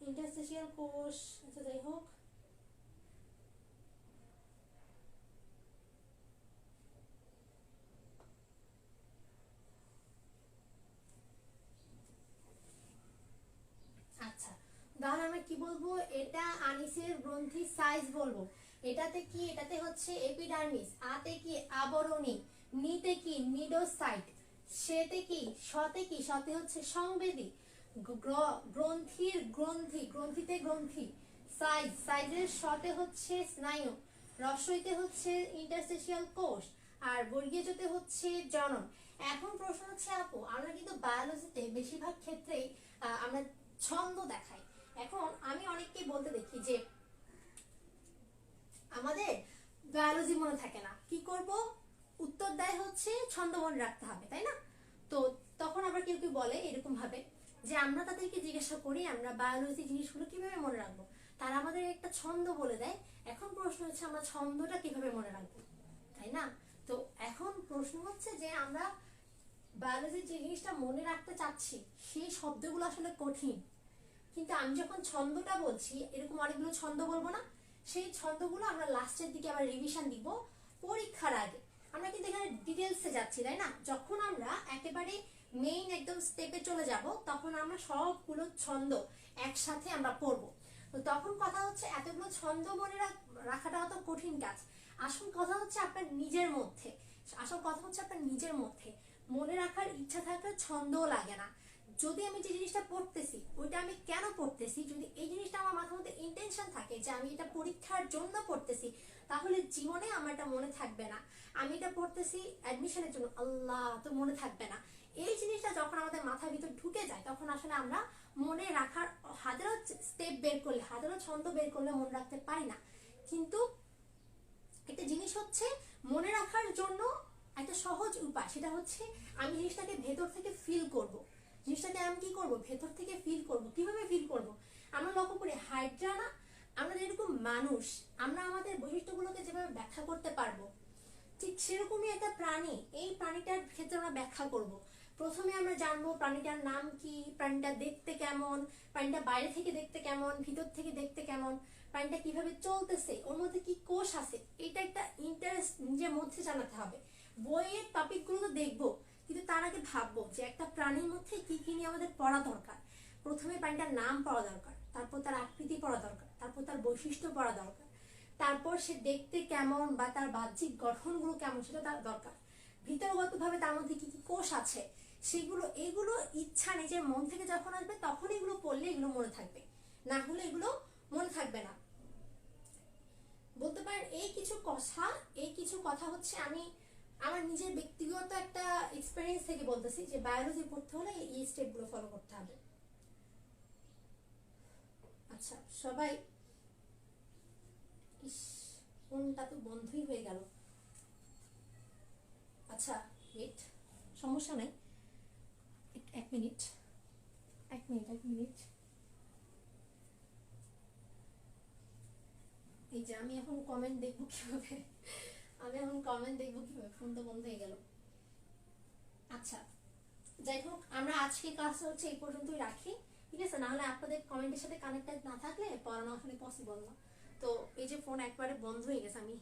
ইন্টারস্টেশিয়াল কোষ। আচ্ছা যাই হোক, আচ্ছা তাহলে আমরা কি বলবো? এটা আনিসের গ্রন্থি সাইজ বলবো। এটাতে কি, এটাতে হচ্ছে এপিডার্মিস, আতে কি আবরণী, নিতে কি নিডোসাইট, সেতে কি, শতে কি, শতে হচ্ছে সংবেদী, গ্রন্থির গ্রন্থি, গ্রন্থিতে গ্রন্থি, সাইজ, সাইজের শতে হচ্ছে স্নায়ু, রস্বইতে হচ্ছে ইন্টারস্টেশিয়াল কোষ, আর বর্গীয় জতে হচ্ছে জনন। এখন প্রশ্ন হচ্ছে আপু, আমরা কিন্তু বায়োলজিতে বেশিরভাগ ক্ষেত্রেই আমরা ছন্দ দেখাই। এখন আমি অনেককে বলতে দেখি যে আমাদের বায়োলজি মনে থাকে না, কি করব? উত্তর দেয় হচ্ছে ছন্দ মনে রাখতে হবে, তাই না? তো তখন আবার কেউ কেউ বলে এরকম ভাবে যে আমরা তাদেরকে জিজ্ঞাসা করি আমরা বায়োলজি জিনিসগুলো কিভাবে মনে রাখবো, তারা আমাদের একটা ছন্দ বলে দেয়। এখন প্রশ্ন হচ্ছে আমরা ছন্দটা কিভাবে মনে রাখবো, তাই না? তো এখন প্রশ্ন হচ্ছে যে আমরা বায়োলজির যে জিনিসটা মনে রাখতে চাচ্ছি সেই শব্দগুলো আসলে কঠিন, কিন্তু আমি যখন ছন্দটা বলছি, এরকম অনেকগুলো ছন্দ বলবো না, সেই ছন্দগুলো আমরা লাস্টের দিকে আবার রিভিশন দিব পরীক্ষার আগে। আমরা কিন্তু এখানে ডিটেলসে যাচ্ছি, তাই না? যখন আমরা একেবারে মেইন একদম স্টেপে চলে যাব, তখন আমরা সবগুলো ছন্দ একসাথে আমরা পড়বো। তো তখন কথা হচ্ছে এতগুলো ছন্দ মনে রাখাটা অত কঠিন কাজ। আসল কথা হচ্ছে আপনার নিজের মধ্যে আসল কথা হচ্ছে আপনার নিজের মধ্যে মনে রাখার ইচ্ছা থাকলে ছন্দও লাগে না। যদি আমি যে জিনিসটা পড়তেছি ওইটা আমি কেন পড়তেছি, যদি এই জিনিসটা আমার মাথার মধ্যে ইন্টেনশন থাকে যে আমি এটা পরীক্ষার জন্য পড়তেছি, তাহলে জীবনে আমার এটা মনে থাকবে না। আমি এটা পড়তেছি অ্যাডমিশনের জন্য, আল্লাহ, তো মনে থাকবে না। এই জিনিসটা যখন আমাদের মাথার ভিতর ঢুকে যায় তখন আসলে আমরা মনে রাখার হাজারো স্টেপ বের করলে, হাজারো ছন্দ বের করলে মনে রাখতে পারি না। কিন্তু একটা জিনিস হচ্ছে মনে রাখার জন্য একটা সহজ উপায়, সেটা হচ্ছে আমি জিনিসটাকে ভেতর থেকে ফিল করব। জিনিসটাকে আমি কি করব, ভেতর থেকে ফিল করব। কিভাবে ফিল করব? আমরা লক্ষ্য করি হাইড্রা না, আমরা যেরকম মানুষ, আমরা আমাদের বৈশিষ্ট্যগুলোকে যেভাবে ব্যাখ্যা করতে পারবো, ঠিক সেরকমই একটা প্রাণী। এই প্রাণীটার ক্ষেত্রে আমরা ব্যাখ্যা করব। প্রথমে আমরা জানবো প্রাণীটার নাম কি, প্রাণীটা দেখতে কেমন, প্রাণীটা বাইরে থেকে দেখতে কেমন, ভিতর থেকে দেখতে কেমন, প্রাণীটা কিভাবে চলতেছে, ওর মধ্যে কি কোষ আছে, এটা একটা ইন্টারেস্ট নিজের মধ্যে জানাতে হবে। বইয়ের টপিকগুলো তো দেখবো, কিন্তু তার আগে ভাববো যে একটা প্রাণীর মধ্যে কি কি নিয়ে আমাদের পড়া দরকার। প্রথমে প্রাণীটার নাম পড়া দরকার, তারপর তার আকৃতি পড়া দরকার, তারপর তার বৈশিষ্ট্য পড়া দরকার, তারপর সে দেখতে কেমন বা তার বাহ্যিক গঠনগুলো কেমন সেটা তার দরকার, ভিতরগতভাবে তার মধ্যে কি কি কোষ আছে সেগুলো। এগুলো ইচ্ছা নিজের মন থেকে যখন আসবে তখন এগুলো পড়লে এগুলো মনে থাকবে, না হলে এগুলো মনে থাকবে না। বলতে পারেন এই কিছু কথা হচ্ছে আমি আমার নিজের ব্যক্তিগত একটা এক্সপেরিয়েন্স থেকে বলতেছি যে বায়োলজি পড়তে হলে এই স্টেপগুলো ফলো করতে হবে। আচ্ছা সবাই, ফোনটা তো বন্ধই হয়ে গেল। আচ্ছা ওয়েট, সমস্যা নাই, এক মিনিট। এই যে আমি এখন কমেন্ট দেখবো কিভাবে, ফোন তো বন্ধ হয়ে গেল। আচ্ছা যাই হোক, আমরা আজকে ক্লাস হচ্ছে এই পর্যন্তই রাখি, ঠিক আছে? নাহলে আপনাদের কমেন্টের সাথে কানেক্টেড না থাকলে পড়ানো আসলে পসিবল না। তো এই যে ফোন একবারে বন্ধ হয়ে গেছে, আমি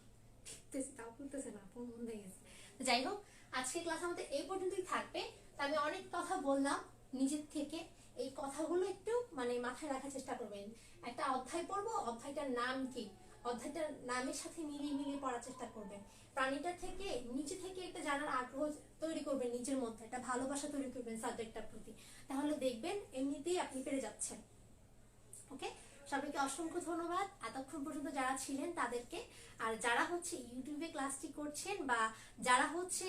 ঠিকতেছি তাও খুলতেছে না, ফোন বন্ধ হয়ে গেছে। তো যাই হোক, আজকে ক্লাস আমাদের এই পর্যন্তই থাকবে। তা আমি অনেক কথা বললাম নিজের থেকে, এই কথাগুলো একটু মানে মাথায় রাখার চেষ্টা করবেন। একটা অধ্যায় পড়বো, অধ্যায়টার নাম কি, অধ্যায়টার নামের সাথে মিলিয়ে পড়ার চেষ্টা করবেন। প্রাণীটার থেকে নিজে থেকে একটা জানার আগ্রহ তৈরি করবেন, নিজের মধ্যে একটা ভালোবাসা তৈরি করবেন সাবজেক্টটার প্রতি, তাহলে দেখবেন এমনিতেই আপনি পেরে যাচ্ছেন। ওকে, সবাইকে অসংখ্য ধন্যবাদ এতক্ষণ পর্যন্ত যারা ছিলেন তাদেরকে। আর যারা হচ্ছে ইউটিউবে ক্লাসটি করছেন বা যারা হচ্ছে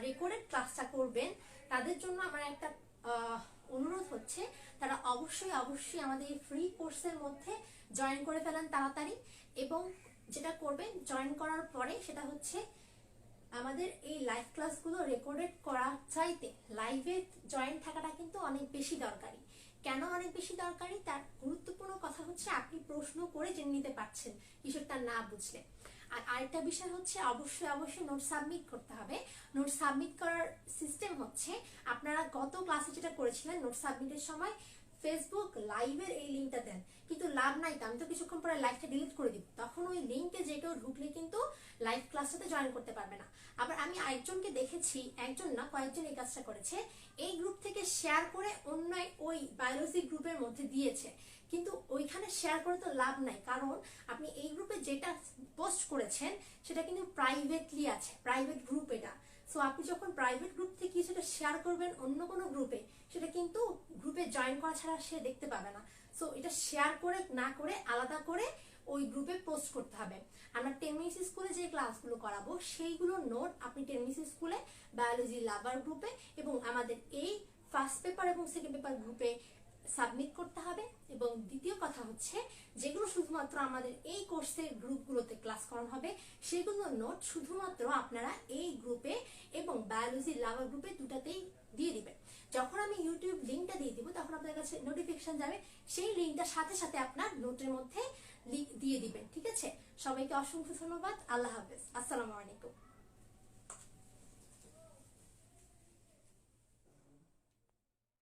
রেকর্ডেড ক্লাসটা করবেন, তাদের জন্য আমার একটা অনুরোধ হচ্ছে, তারা অবশ্যই আমাদের এই ফ্রি কোর্সের মধ্যে জয়েন করে ফেলেন তাড়াতাড়ি। এবং যেটা করবেন জয়েন করার পরে সেটা হচ্ছে আমাদের এই লাইভ ক্লাসগুলো রেকর্ডেড করা চাইতে লাইভে জয়েন থাকাটা কিন্তু অনেক বেশি দরকারি। কেন অনেক বেশি দরকারি, তার গুরুত্বপূর্ণ কথা হচ্ছে আপনি প্রশ্ন করে জেনে নিতে পারছেন বিষয়টা না বুঝলে। আর আরেকটা বিষয় হচ্ছে অবশ্যই নোট সাবমিট করতে হবে। নোট সাবমিট করার সিস্টেম হচ্ছে, আপনারা গত ক্লাসে যেটা করেছিলেন নোট সাবমিটের সময় ফেসবুক লাইভের এই লিঙ্কটা দেন, কিন্তু লাভ নাই তো, আমি তো কিছুক্ষণ পরে লাইভটা ডিলিট করে দিব, তখন ওই লিঙ্কে যে কেউ ঢুকলে কিন্তু লাইভ ক্লাসটাতে জয়েন করতে পারবে না। আবার আমি আরেকজনকে দেখেছি, একজন না কয়েকজন এই কাজটা করেছে, এই গ্রুপ থেকে শেয়ার করে অন্য ওই বায়োলজি গ্রুপের মধ্যে দিয়েছে, কিন্তু ওইখানে শেয়ার করে তো লাভ নাই, কারণ আপনি এই গ্রুপে যেটা পোস্ট করেছেন সেটা কিন্তু প্রাইভেটলি আছে, প্রাইভেট গ্রুপ এটা। সো আপনি যখন প্রাইভেট গ্রুপ থেকে কিছুটা শেয়ার করবেন অন্য কোনো গ্রুপে, সেটা কিন্তু গ্রুপে জয়েন করা ছাড়া সে দেখতে পাবে না। সো এটা শেয়ার করে না করে আলাদা করে ওই গ্রুপে পোস্ট করতে হবে। আমরা 10 মিনিটস স্কুলে যে ক্লাসগুলো করাবো সেইগুলোর নোট আপনি 10 মিনিটস স্কুলে বায়োলজি লাভার গ্রুপে এবং আমাদের এই ফার্স্ট পেপার এবং সেকেন্ড পেপার গ্রুপে সাবমিট করতে হবে। এবং দ্বিতীয় কথা হচ্ছে, যেগুলো শুধুমাত্র আমাদের এই কোর্সের গ্রুপগুলোতে ক্লাস করানো হবে সেগুলোর নোট শুধুমাত্র আপনারা এই গ্রুপে এবং বায়োলজি লাভার গ্রুপে দুটাতেই দিয়ে দিবেন। যখন আমি ইউটিউব লিঙ্কটা দিয়ে দিব তখন আপনার কাছে নোটিফিকেশন যাবে, সেই লিঙ্কটার সাথে সাথে আপনার নোটের মধ্যে দিয়ে দিবেন, ঠিক আছে? সবাইকে অসংখ্য ধন্যবাদ, আল্লাহ হাফেজ, আসসালামু আলাইকুম।